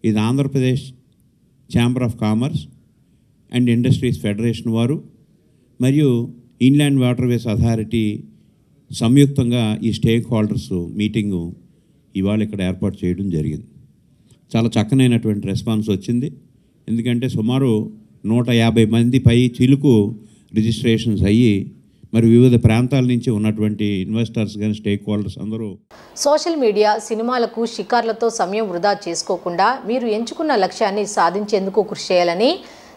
ఇది Andhra Pradesh chamber of commerce and industries federation వారు మరియు ఇన్లాండ్ వాటర్వేస్ అథారిటీ సంయుక్తంగా ఈ స్టేక్ హోల్డర్స్ మీటింగు ఇవాళ ఇక్కడ ఏర్పాటు చేయడం జరిగింది. చాలా చక్కనైనటువంటి రెస్పాన్స్ వచ్చింది. ఎందుకంటే సుమారు 150 మంది పై చిలుకు రిజిస్ట్రేషన్స్ అయ్యి మరి వివిధ ప్రాంతాల నుంచి ఉన్నటువంటి ఇన్వెస్టర్స్ కానీ స్టేక్ హోల్డర్స్ అందరూ. సోషల్ మీడియా, సినిమాలకు, షికార్లతో సమయం వృధా చేసుకోకుండా మీరు ఎంచుకున్న లక్ష్యాన్ని సాధించేందుకు కృషి చేయాలని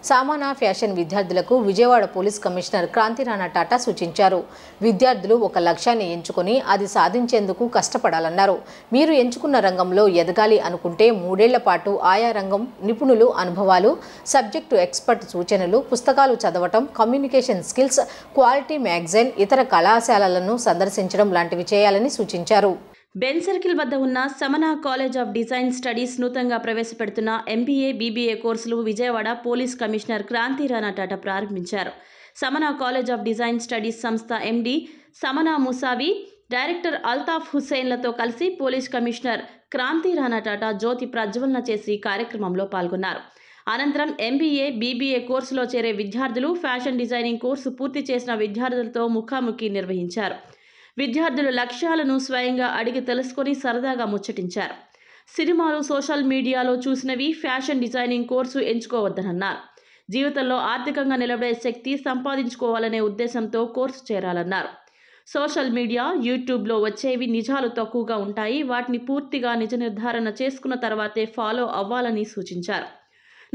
సామానా ఫ్యాషన్ విద్యార్థులకు విజయవాడ పోలీస్ కమిషనర్ క్రాంతి రాణా టాటా సూచించారు. విద్యార్థులు ఒక లక్ష్యాన్ని ఎంచుకొని అది సాధించేందుకు కష్టపడాలన్నారు. మీరు ఎంచుకున్న రంగంలో ఎదగాలి అనుకుంటే 3 ఏళ్ల పాటు ఆయా రంగం నిపుణులు అనుభవాలు, సబ్జెక్టు ఎక్స్పర్ట్ సూచనలు, పుస్తకాలు చదవటం, కమ్యూనికేషన్ స్కిల్స్, క్వాలిటీ మ్యాగజైన్, ఇతర కళాశాలలను సందర్శించడం లాంటివి చేయాలని సూచించారు. బెన్ సర్కిల్ వద్ద ఉన్న Samana college of design studies నూతనంగా ప్రవేశపెడుతున్న MBA, BBA కోర్సులు విజయవాడ పోలీస్ కమిషనర్ క్రాంతి రాణా టాటా ప్రారంభించారు. Samana college of design studies సంస్థ MD సమనా ముసావి, డైరెక్టర్ అల్తాఫ్ హుస్సేన్లతో కలిసి పోలీస్ కమిషనర్ క్రాంతి రాణా టాటా జ్యోతి ప్రజ్వలన చేసి కార్యక్రమంలో పాల్గొన్నారు. అనంతరం MBA, BBA కోర్సులో చేరే విద్యార్థులు, ఫ్యాషన్ డిజైనింగ్ కోర్సు పూర్తి చేసిన విద్యార్థులతో ముఖాముఖి నిర్వహించారు. విద్యార్థుల లక్ష్యాలను స్వయంగా అడిగి తెలుసుకొని సరదాగా ముచ్చటించారు. సినిమాలు, సోషల్ మీడియాలో చూసినవి ఫ్యాషన్ డిజైనింగ్ కోర్సు ఎంచుకోవద్దనన్నారు. జీవితంలో ఆర్థికంగా నిలబడే శక్తి సంపాదించుకోవాలనే ఉద్దేశంతో కోర్సు చేరాలన్నారు. సోషల్ మీడియా, యూట్యూబ్లో వచ్చేవి నిజాలు తక్కువగా ఉంటాయి. వాటిని పూర్తిగా నిజ నిర్ధారణ చేసుకున్న తర్వాతే ఫాలో అవ్వాలని సూచించారు.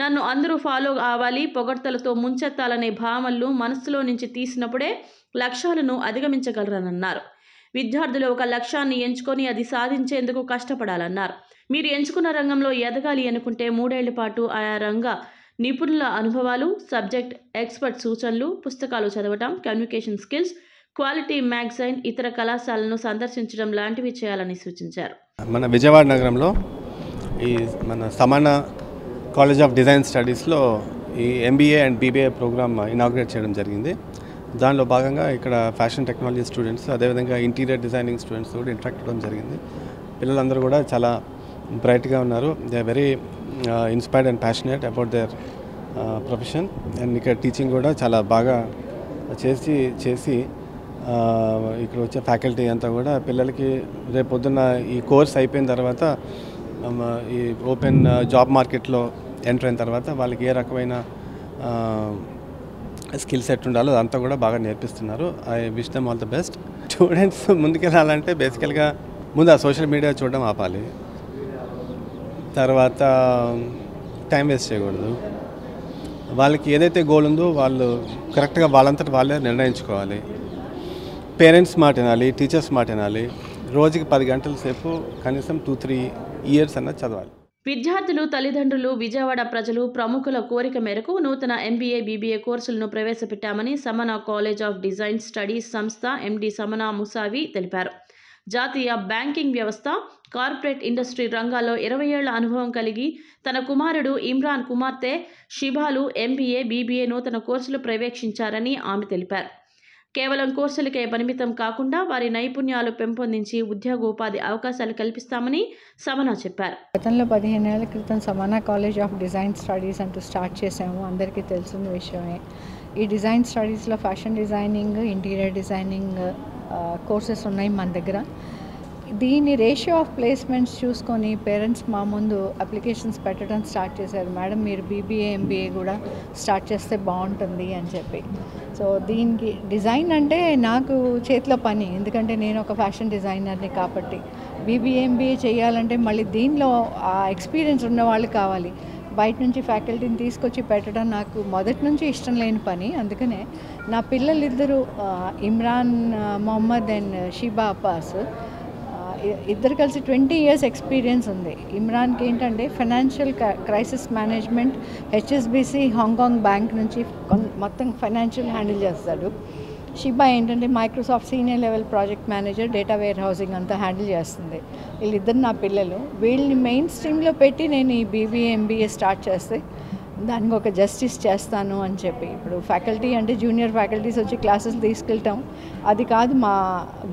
నన్ను అందరూ ఫాలో అవ్వాలి, పొగడ్తలతో ముంచెత్తాలనే భావనలు మనస్సులో నుంచి తీసినప్పుడే లక్ష్యాలను అధిగమించగలరన్నారు. విద్యార్థులు ఒక లక్ష్యాన్ని ఎంచుకొని అది సాధించేందుకు కష్టపడాలన్నారు. మీరు ఎంచుకున్న రంగంలో ఎదగాలి అనుకుంటే 3 ఏళ్ల పాటు ఆయా రంగ నిపుణుల అనుభవాలు, సబ్జెక్ట్ ఎక్స్పర్ట్ సూచనలు, పుస్తకాలు చదవటం, కమ్యూనికేషన్ స్కిల్స్, క్వాలిటీ మ్యాగజైన్, ఇతర కళాశాలను సందర్శించడం లాంటివి చేయాలని సూచించారు. మన విజయవాడ నగరంలో ఈ మన సమానా కాలేజ్ ఆఫ్ డిజైన్ స్టడీస్లో ఈ MBA and BBA program inaugurate చేయడం జరిగింది. దానిలో భాగంగా ఇక్కడ ఫ్యాషన్ టెక్నాలజీ స్టూడెంట్స్, అదేవిధంగా ఇంటీరియర్ డిజైనింగ్ స్టూడెంట్స్ కూడా ఇంటరాక్ట్ అవ్వడం జరిగింది. పిల్లలందరూ కూడా చాలా బ్రైట్గా ఉన్నారు. They are very inspired and passionate about their profession. And ఇక్కడ టీచింగ్ కూడా చాలా బాగా చేసి ఇక్కడ వచ్చే ఫ్యాకల్టీ అంతా కూడా పిల్లలకి రేపు పొద్దున్న ఈ కోర్స్ అయిపోయిన తర్వాత ఈ ఓపెన్ జాబ్ మార్కెట్లో ఎంటర్ అయిన తర్వాత వాళ్ళకి ఏ రకమైన స్కిల్ సెట్ ఉండాలో అదంతా కూడా బాగా నేర్పిస్తున్నారు. I wish them all the best. Students ముందుకెళ్ళాలంటే బేసికల్గా ముందు ఆ సోషల్ మీడియా చూడడం ఆపాలి. తర్వాత టైం వేస్ట్ చేయకూడదు. వాళ్ళకి ఏదైతే గోల్ ఉందో వాళ్ళు కరెక్ట్గా వాళ్ళంతటి వాళ్ళే నిర్ణయించుకోవాలి. పేరెంట్స్ మాట వినాలి, టీచర్స్ మాట వినాలి. రోజుకి 10 గంటల సేపు కనీసం 2-3 ఇయర్స్ అన్నది చదవాలి. విద్యార్థులు, తల్లిదండ్రులు, విజయవాడ ప్రజలు, ప్రముఖుల కోరిక మేరకు నూతన MBA, BBA కోర్సులను ప్రవేశపెట్టామని Samana college of design studies సంస్థ MD సమనా ముసావి తెలిపారు. జాతీయ బ్యాంకింగ్ వ్యవస్థ, కార్పొరేట్ ఇండస్ట్రీ రంగాల్లో 20 ఏళ్ల అనుభవం కలిగి తన కుమారుడు ఇమ్రాన్, కుమార్తె షిబాలు MBA, BBA నూతన కోర్సులు పర్యవేక్షించారని ఆమె తెలిపారు. కేవలం కోర్సులకే పరిమితం కాకుండా వారి నైపుణ్యాలు పెంపొందించి ఉద్యోగోపాధి అవకాశాలు కల్పిస్తామని సమనా చెప్పారు. గతంలో 15 ఏళ్ల క్రితం Samana college of design studies అంటూ స్టార్ట్ చేసాము. అందరికీ తెలిసిన విషయమే. ఈ డిజైన్ స్టడీస్లో fashion designing, interior designing courses ఉన్నాయి మన దగ్గర. దీని రేషియో ఆఫ్ ప్లేస్మెంట్స్ చూసుకొని పేరెంట్స్ మా ముందు అప్లికేషన్స్ పెట్టడం స్టార్ట్ చేశారు. మేడం మీరు BBA, MBA కూడా స్టార్ట్ చేస్తే బాగుంటుంది అని చెప్పి. సో దీనికి డిజైన్ అంటే నాకు చేతిలో పని, ఎందుకంటే నేను ఒక ఫ్యాషన్ డిజైనర్ని కాబట్టి. BBA, MBA చేయాలంటే మళ్ళీ దీనిలో ఆ ఎక్స్పీరియన్స్ ఉన్న వాళ్ళు కావాలి. బయట నుంచి ఫ్యాకల్టీని తీసుకొచ్చి పెట్టడం నాకు మొదటి నుంచి ఇష్టం లేని పని. అందుకనే నా పిల్లలిద్దరూ ఇమ్రాన్ మొహమ్మద్ అండ్ షీబా అబ్బాస్ ఇద్దరు కలిసి 20 years ఎక్స్పీరియన్స్ ఉంది. ఇమ్రాన్కి ఏంటంటే financial crisis management, HSBC Hong Kong bank నుంచి మొత్తం ఫైనాన్షియల్ హ్యాండిల్ చేస్తాడు. షిబా ఏంటంటే Microsoft senior level project manager, data warehousing అంతా హ్యాండిల్ చేస్తుంది. వీళ్ళిద్దరు నా పిల్లలు. వీళ్ళని మెయిన్ స్ట్రీమ్లో పెట్టి నేను ఈ BBA, MBA స్టార్ట్ చేస్తే దానికి ఒక జస్టిస్ చేస్తాను అని చెప్పి. ఇప్పుడు ఫ్యాకల్టీ అంటే జూనియర్ ఫ్యాకల్టీస్ వచ్చి క్లాసెస్ తీసుకెళ్తాం, అది కాదు. మా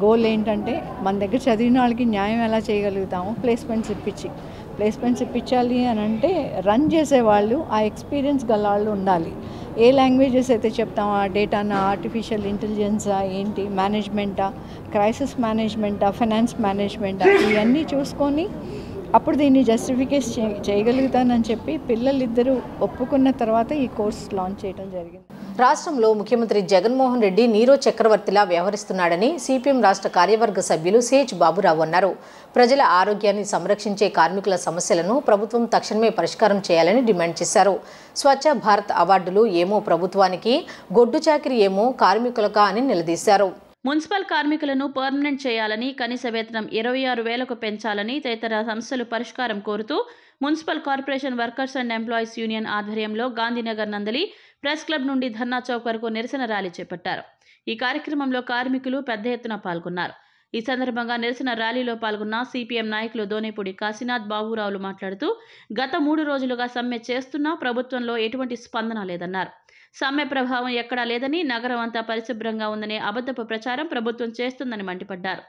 గోల్ ఏంటంటే మన దగ్గర చదివిన వాళ్ళకి న్యాయం ఎలా చేయగలుగుతాము, ప్లేస్మెంట్స్ ఇప్పించాలి అని అంటే రన్ చేసేవాళ్ళు, ఆ ఎక్స్పీరియన్స్ గల వాళ్ళు ఉండాలి. ఏ లాంగ్వేజెస్ అయితే చెప్తామో, ఆ డేటానా, ఆర్టిఫిషియల్ ఇంటెలిజెన్సా, ఏంటి మేనేజ్మెంటా, క్రైసిస్ మేనేజ్మెంటా, ఫైనాన్స్ మేనేజ్మెంటా, ఇవన్నీ చూసుకొని అప్పుడు దీన్ని జస్టిఫికేట్ చేయగలుగుతానని చెప్పి పిల్లలిద్దరూ ఒప్పుకున్న తర్వాత ఈ కోర్స్ లాంచ్ చేయడం జరిగింది. రాష్ట్రంలో ముఖ్యమంత్రి జగన్మోహన్ రెడ్డి నీరో చక్రవర్తిలా వ్యవహరిస్తున్నాడని CPM రాష్ట్ర కార్యవర్గ సభ్యులు CH బాబురావు అన్నారు. ప్రజల ఆరోగ్యాన్ని సంరక్షించే కార్మికుల సమస్యలను ప్రభుత్వం తక్షణమే పరిష్కారం చేయాలని డిమాండ్ చేశారు. స్వచ్ఛ భారత్ అవార్డులు ఏమో ప్రభుత్వానికి, గొడ్డు చాకిరీ ఏమో కార్మికులకా అని నిలదీశారు. మున్సిపల్ కార్మికులను పర్మనెంట్ చేయాలని, కనీస వేతనం 26,000కు పెంచాలని తదితర సమస్యలు పరిష్కారం కోరుతూ municipal corporation workers and employees union ఆధ్వర్యంలో గాంధీనగర్ నందలి ప్రెస్ క్లబ్ నుండి ధర్నా చౌక్ వరకు నిరసన ర్యాలీ చేపట్టారు. ఈ కార్యక్రమంలో కార్మికులు పెద్ద ఎత్తున పాల్గొన్నారు. ఈ సందర్భంగా నిరసన ర్యాలీలో పాల్గొన్న CPM నాయకులు దోనేపూడి కాశీనాథ్, బాబురావులు మాట్లాడుతూ గత 3 రోజులుగా సమ్మె చేస్తున్నా ప్రభుత్వంలో ఎటువంటి స్పందన లేదన్నారు. సమ్మె ప్రభావం ఎక్కడా లేదని, నగరం అంతా పరిశుభ్రంగా ఉందనే అబద్ధపు ప్రచారం ప్రభుత్వం చేస్తుందని మండిపడ్డారు.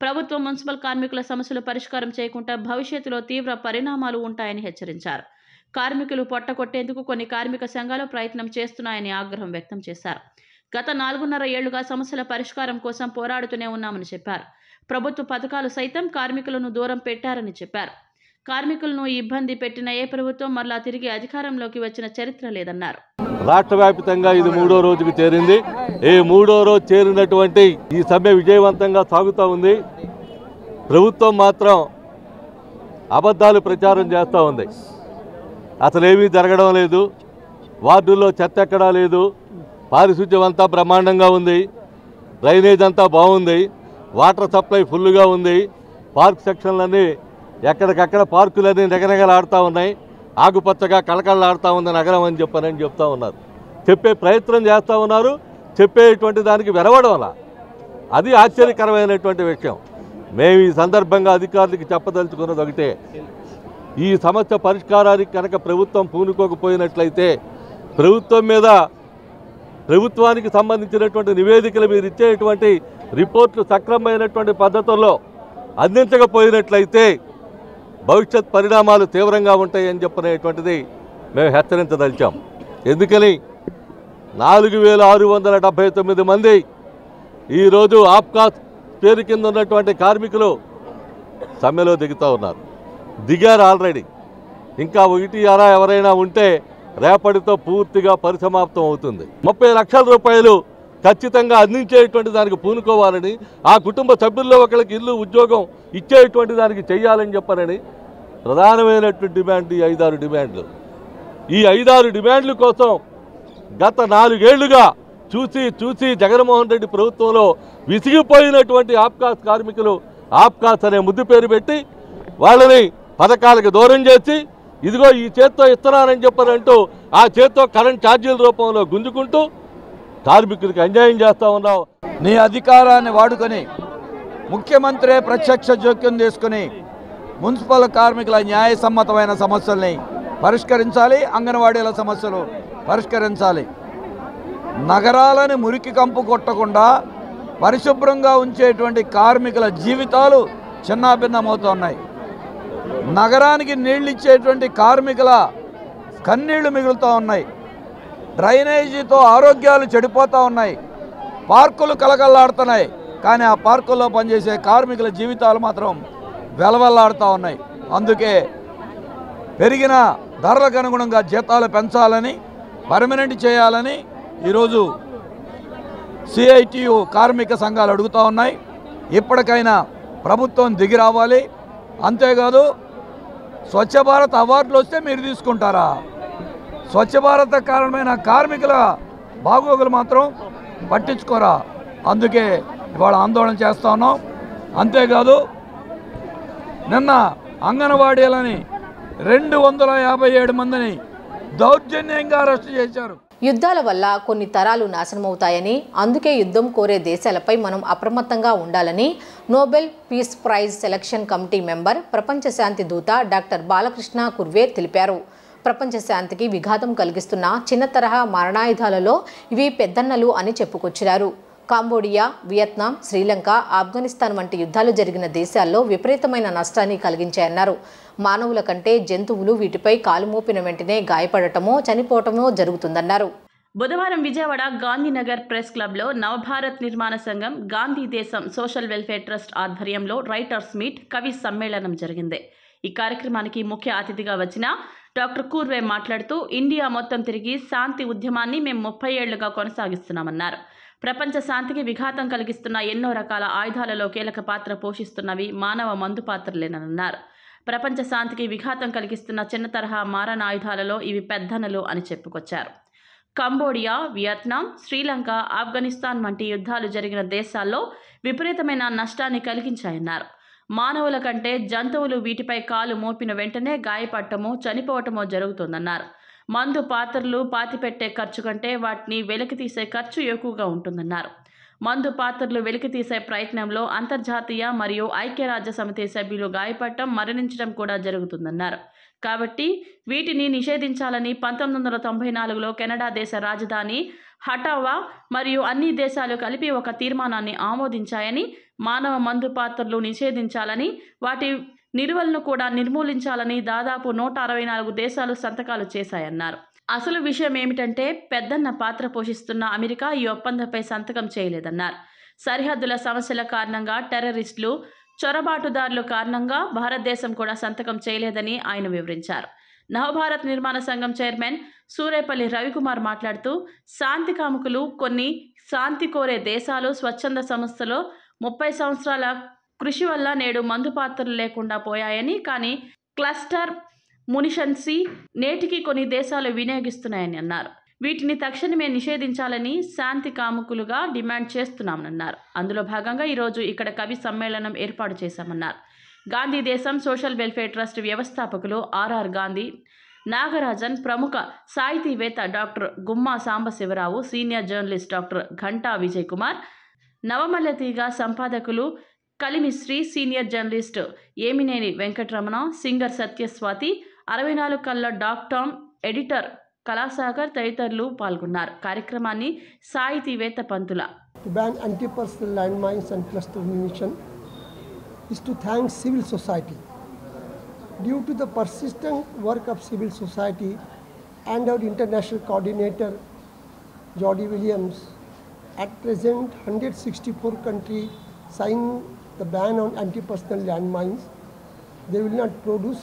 ప్రభుత్వం మున్సిపల్ కార్మికుల సమస్యలు పరిష్కారం చేయకుండా భవిష్యత్తులో తీవ్ర పరిణామాలు ఉంటాయని హెచ్చరించారు. కార్మికులు పొట్టకొట్టేందుకు కొన్ని కార్మిక సంఘాలు ప్రయత్నం చేస్తున్నాయని ఆగ్రహం వ్యక్తం చేశారు. గత 4.5 ఏళ్లుగా సమస్యల పరిష్కారం కోసం పోరాడుతూనే ఉన్నామని చెప్పారు. ప్రభుత్వ పథకాలు సైతం కార్మికులను దూరం పెట్టారని చెప్పారు. కార్మికులను ఇబ్బంది పెట్టిన ఏ ప్రభుత్వం మరలా తిరిగి అధికారంలోకి వచ్చిన చరిత్ర లేదన్నారు. రాష్ట్ర వ్యాప్తంగా ఇది 3వ రోజుకు చేరింది. ఈ 3వ రోజు చేరినటువంటి ఈ సమ్మె విజయవంతంగా సాగుతూ ఉంది. ప్రభుత్వం మాత్రం అబద్ధాలు ప్రచారం చేస్తూ ఉంది. అసలేమీ జరగడం లేదు, వార్డుల్లో చెత్త ఎక్కడా లేదు, పారిశుద్ధ్యం అంతా బ్రహ్మాండంగా ఉంది, డ్రైనేజ్ అంతా బాగుంది, వాటర్ సప్లై ఫుల్గా ఉంది, పార్క్ సెక్షన్లన్నీ ఎక్కడికక్కడ పార్కులన్నీ నెగనెగలాడుతూ ఉన్నాయి, ఆకుపచ్చగా కళకళలాడుతూ ఉంది నగరం అని చెప్తా ఉన్నారు. చెప్పే ప్రయత్నం చేస్తూ ఉన్నారు, చెప్పేటువంటి దానికి వెరవడంలా. అది ఆశ్చర్యకరమైనటువంటి విషయం. మేము ఈ సందర్భంగా అధికారులకు చెప్పదలుచుకున్నది ఒకటే, ఈ సమస్య పరిష్కారానికి కనుక ప్రభుత్వం పూనుకోకపోయినట్లయితే ప్రభుత్వం మీద, ప్రభుత్వానికి సంబంధించినటువంటి నివేదికలు మీరు ఇచ్చేటువంటి రిపోర్ట్లు సక్రమమైనటువంటి పద్ధతుల్లో అందించకపోయినట్లయితే భవిష్యత్ పరిణామాలు తీవ్రంగా ఉంటాయని చెప్పనేటువంటిది మేము హెచ్చరించదలిచాం. ఎందుకని 4,679 మంది ఈరోజు ఆప్కాస్ పేరు కింద ఉన్నటువంటి కార్మికులు సమ్మెలో దిగారు ఆల్రెడీ. ఇంకా 1 ఎవరైనా ఉంటే రేపటితో పూర్తిగా పరిసమాప్తం అవుతుంది. 30 లక్షల రూపాయలు ఖచ్చితంగా అందించేటువంటి దానికి పూనుకోవాలని, ఆ కుటుంబ సభ్యుల్లో ఒకరికి ఇల్లు, ఉద్యోగం ఇచ్చేటువంటి దానికి చెయ్యాలని చెప్పనని ప్రధానమైనటువంటి డిమాండ్ ఈ 5-6 డిమాండ్లు. ఈ 5-6 డిమాండ్ల కోసం గత 4 ఏళ్లుగా చూసి జగన్మోహన్ రెడ్డి ప్రభుత్వంలో విసిగిపోయినటువంటి ఆప్కాస్ కార్మికులు ఆప్కాస్ అనే ముద్దు పేరు పెట్టి వాళ్ళని పథకాలకు దూరం చేసి ఇదిగో ఈ చేత్తో ఇస్తున్నానని చెప్పారంటూ ఆ చేత్తో కరెంట్ ఛార్జీల రూపంలో గుంజుకుంటూ కార్మికులకు అన్యాయం చేస్తూ ఉన్నావు. నీ అధికారాన్ని వాడుకొని ముఖ్యమంత్రి ప్రత్యక్ష జోక్యం తీసుకుని మున్సిపల్ కార్మికుల న్యాయసమ్మతమైన సమస్యల్ని పరిష్కరించాలి. అంగన్వాడీల సమస్యలు పరిష్కరించాలి. నగరాలని మురికి కంపు కొట్టకుండా పరిశుభ్రంగా ఉంచేటువంటి కార్మికుల జీవితాలు చిన్నాభిన్నమవుతున్నాయి. నగరానికి నీళ్ళు ఇచ్చేటువంటి కార్మికుల కన్నీళ్లు మిగులుతూ ఉన్నాయి. డ్రైనేజీతో ఆరోగ్యాలు చెడిపోతూ ఉన్నాయి. పార్కులు కలకల్లాడుతున్నాయి. కానీ ఆ పార్కుల్లో పనిచేసే కార్మికుల జీవితాలు మాత్రం వెలవెల్లాడుతూ ఉన్నాయి. అందుకే పెరిగిన ధరలకు అనుగుణంగా జీతాలు పెంచాలని, పర్మనెంట్ చేయాలని ఈరోజు సిఐటియు కార్మిక సంఘాలు అడుగుతూ ఉన్నాయి. ఇప్పటికైనా ప్రభుత్వం దిగి రావాలి. అంతేకాదు స్వచ్ఛ భారత్ అవార్డులు వస్తే మీరు తీసుకుంటారా? స్వచ్ఛ భారత్ కారణమైన కార్మికుల బాగోగులు మాత్రం పట్టించుకోరా? అందుకే ఇవాళ ఆందోళన చేస్తూ ఉన్నాం. అంతేకాదు నిన్న అంగన్వాడీలని 257 మందిని దౌర్జన్యంగా అరెస్టు చేశారు. యుద్ధాల వల్ల కొన్ని తరాలు నాశనమవుతాయని, అందుకే యుద్ధం కోరే దేశాలపై మనం అప్రమత్తంగా ఉండాలని Nobel peace prize selection committee member, ప్రపంచ శాంతి దూత డాక్టర్ బాలకృష్ణ కుర్వే తెలిపారు. ప్రపంచ శాంతికి విఘాతం కలిగిస్తున్న చిన్న తరహా మారణాయుధాలలో ఇవి పెద్దన్నలు అని చెప్పుకొచ్చారు. కాంబోడియా, వియత్నాం, శ్రీలంక, ఆఫ్ఘనిస్తాన్ వంటి యుద్ధాలు జరిగిన దేశాల్లో విపరీతమైన నష్టాన్ని కలిగించాయన్నారు. మానవుల కంటే జంతువులు వీటిపై కాలు మోపిన వెంటనే గాయపడటమో చనిపోవటమో జరుగుతుందన్నారు. బుధవారం విజయవాడ గాంధీనగర్ ప్రెస్ క్లబ్లో నవభారత్ నిర్మాణ సంఘం, Gandhi Desam social welfare trust ఆధ్వర్యంలో రైటర్స్ మీట్, కవి సమ్మేళనం జరిగింది. ఈ కార్యక్రమానికి ముఖ్య అతిథిగా వచ్చిన డాక్టర్ కూర్వే మాట్లాడుతూ ఇండియా మొత్తం తిరిగి శాంతి ఉద్యమాన్ని మేము 30 ఏళ్లుగా కొనసాగిస్తున్నామన్నారు. ప్రపంచ శాంతికి విఘాతం కలిగిస్తున్న ఎన్నో రకాల ఆయుధాలలో కీలక పాత్ర పోషిస్తున్నవి మానవ మందు పాత్రలేనన్నారు. ప్రపంచ శాంతికి విఘాతం కలిగిస్తున్న చిన్న తరహా మారణాయుధాలలో ఇవి పెద్దనలు అని చెప్పుకొచ్చారు. కంబోడియా, వియత్నాం, శ్రీలంక, ఆఫ్ఘనిస్తాన్ వంటి యుద్ధాలు జరిగిన దేశాల్లో విపరీతమైన నష్టాన్ని కలిగించాయన్నారు. మానవుల కంటే జంతువులు వీటిపై కాలు మోపిన వెంటనే గాయపడటమో చనిపోవటమో జరుగుతుందన్నారు. మందు పాత్రలు పాతిపెట్టే ఖర్చు కంటే వాటిని వెలికితీసే ఖర్చు ఎక్కువగా ఉంటుందన్నారు. మందు పాత్రలు వెలికితీసే ప్రయత్నంలో అంతర్జాతీయ మరియు ఐక్యరాజ్య సమితి సభ్యులు గాయపడటం, మరణించడం కూడా జరుగుతుందన్నారు. కాబట్టి వీటిని నిషేధించాలని 1994లో కెనడా దేశ రాజధాని హటావా మరియు అన్ని దేశాలు కలిపి ఒక తీర్మానాన్ని ఆమోదించాయని, మానవ మందు పాత్రలు నిషేధించాలని, వాటి నిల్వలను కూడా నిర్మూలించాలని దాదాపు 164 దేశాలు సంతకాలు చేశాయన్నారు. అసలు విషయం ఏమిటంటే పెద్దన్న పాత్ర పోషిస్తున్న అమెరికా ఈ ఒప్పందంపై సంతకం చేయలేదన్నారు. సరిహద్దుల సమస్యల కారణంగా, టెర్రరిస్టులు, చొరబాటుదారుల కారణంగా భారతదేశం కూడా సంతకం చేయలేదని ఆయన వివరించారు. నవభారత్ నిర్మాణ సంఘం చైర్మన్ సూరేపల్లి రవికుమార్ మాట్లాడుతూ శాంతి కాముకులు, కొన్ని శాంతి కోరే దేశాలు, స్వచ్ఛంద సంస్థలు 30 సంవత్సరాల కృషి వల్ల నేడు మందు పాత్రలు లేకుండా పోయాయని, కానీ క్లస్టర్ మునిషన్సీ నేటికి కొన్ని దేశాలు వినియోగిస్తున్నాయని అన్నారు. వీటిని తక్షణమే నిషేధించాలని శాంతి కాముకులుగా డిమాండ్ చేస్తున్నామన్నారు. అందులో భాగంగా ఈరోజు ఇక్కడ కవి సమ్మేళనం ఏర్పాటు చేశామన్నారు. Gandhi Desam social welfare trust వ్యవస్థాపకులు ఆర్ఆర్ గాంధీ, నాగరాజన్, ప్రముఖ సాహితీవేత్త doctor Gumma Sambasivarao, senior journalist doctor Ghanta Vijay Kumar, Navamalleteega సంపాదకులు Kalimisri, senior journalist Emineni Venkataramana, singer Satyaswati, 64 కళ్ళ డాక్టర్, ఎడిటర్ కళాసాగర్ తదితరులు పాల్గొన్నారు. కార్యక్రమాన్ని సాహితీవేత్త పంతుల. To ban anti-personnel landmines and cluster munition is to thank civil society. Due to the persistent work of civil society and our international coordinator Jody Williams, at present 164 countries signed the ban on anti-personnel landmines. They will not produce,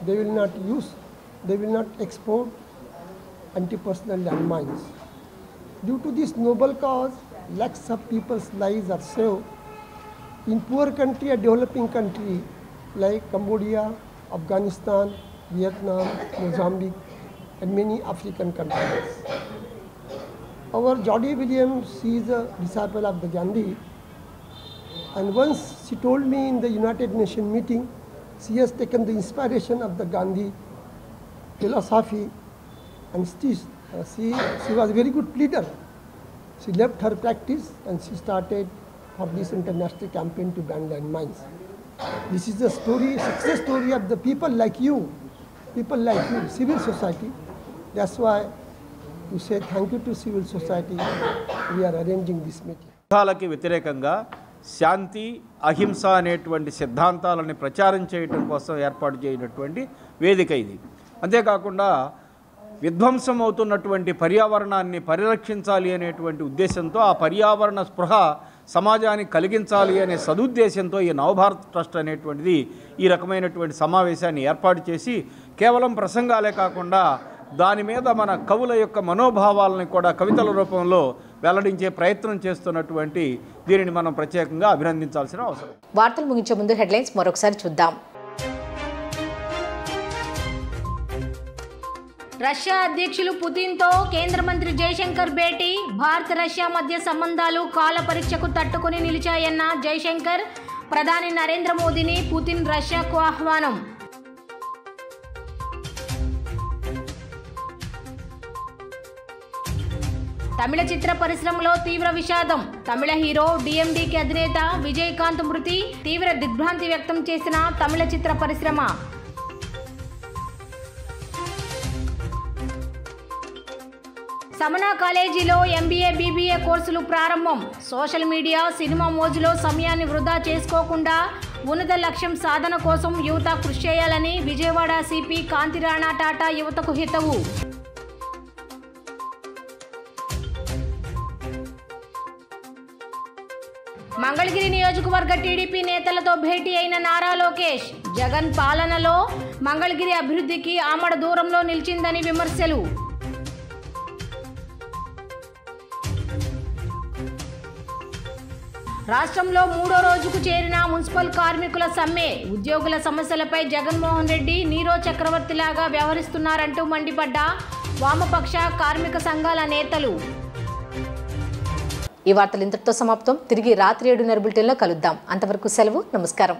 they will not use, they will not export anti-personnel landmines. Due to this noble cause, lakhs of people's lives are saved in poor country or developing country like Cambodia, Afghanistan, Vietnam, Mozambique, and many African countries. Our Jody Williams, she is a disciple of the Gandhi, and once she told me in the United Nations meeting She has taken the inspiration of the Gandhi philosophy, and she was a very good pleader. She left her practice and she started for this international campaign to ban landmines. This is the story, success story of the people like you, civil society. That's why to say thank you to civil society, we are arranging this meeting. యుద్ధాలకి వ్యతిరేకంగా శాంతి అహింస అనేటువంటి సిద్ధాంతాలని ప్రచారం చేయడం కోసం ఏర్పాటు చేయనటువంటి వేదిక ఇది. అంతేకాకుండా విధ్వంసం అవుతున్నటువంటి పర్యావరణాన్ని పరిరక్షించాలి అనేటువంటి ఉద్దేశంతో ఆ పర్యావరణ స్పృహ సమాజానికి కలిగించాలి అనే సదుద్దేశంతో ఈ నవభారత్ ట్రస్ట్ అనేటువంటిది ఈ రకమైనటువంటి సమావేశాన్ని ఏర్పాటు చేసి కేవలం ప్రసంగాలే కాకుండా దాని మీద మన కవుల యొక్క మనోభావాలను కూడా కవితల రూపంలో వెల్లడించే ప్రయత్నం చేస్తున్నటువంటి దీనిని మనం ప్రత్యేకంగా అభినందించాల్సిన అవసరం. వార్తలు ముగించే ముందు హెడ్లైన్స్ మరొకసారి చూద్దాం. రష్యా అధ్యక్షులు పుతిన్తో కేంద్ర మంత్రి జైశంకర్ భేటీ. భారత్ రష్యా మధ్య సంబంధాలు కాల పరీక్షకు తట్టుకుని నిలిచాయన్న జైశంకర్. ప్రధాని నరేంద్ర మోదీని పుతిన్ రష్యాకు ఆహ్వానం. తమిళ చిత్ర పరిశ్రమలో తీవ్ర విషాదం. తమిళ హీరో డిఎండికి అధినేత విజయకాంత్ మృతి తీవ్ర దిగ్భ్రాంతి వ్యక్తం చేసిన తమిళ చిత్ర పరిశ్రమ. సమనా కాలేజీలో ఎంబీఏ బీబీఏ కోర్సులు ప్రారంభం. సోషల్ మీడియా సినిమా మోజులో సమయాన్ని వృధా చేసుకోకుండా ఉన్నత లక్ష్యం సాధన కోసం యువత కృషి చేయాలని విజయవాడ సిపి కాంతిరాణా టాటా యువతకు హితవు. మంగళగిరి నియోజకవర్గ టీడీపీ నేతలతో భేటీ అయిన నారా లోకేష్. జగన్ పాలనలో మంగళగిరి అభివృద్ధికి ఆమడ దూరంలో నిలిచిందని విమర్శలు. రాష్ట్రంలో 3వ రోజుకు చేరిన మున్సిపల్ కార్మికుల సమ్మె. ఉద్యోగుల సమస్యలపై జగన్మోహన్ రెడ్డి నీరో చక్రవర్తిలాగా వ్యవహరిస్తున్నారంటూ మండిపడ్డ వామపక్ష కార్మిక సంఘాల నేతలు. ఈ వార్తలు ఇంతటితో సమాప్తం. తిరిగి రాత్రి 7:30 బులెటిన్లో కలుద్దాం. అంతవరకు సెలవు. నమస్కారం.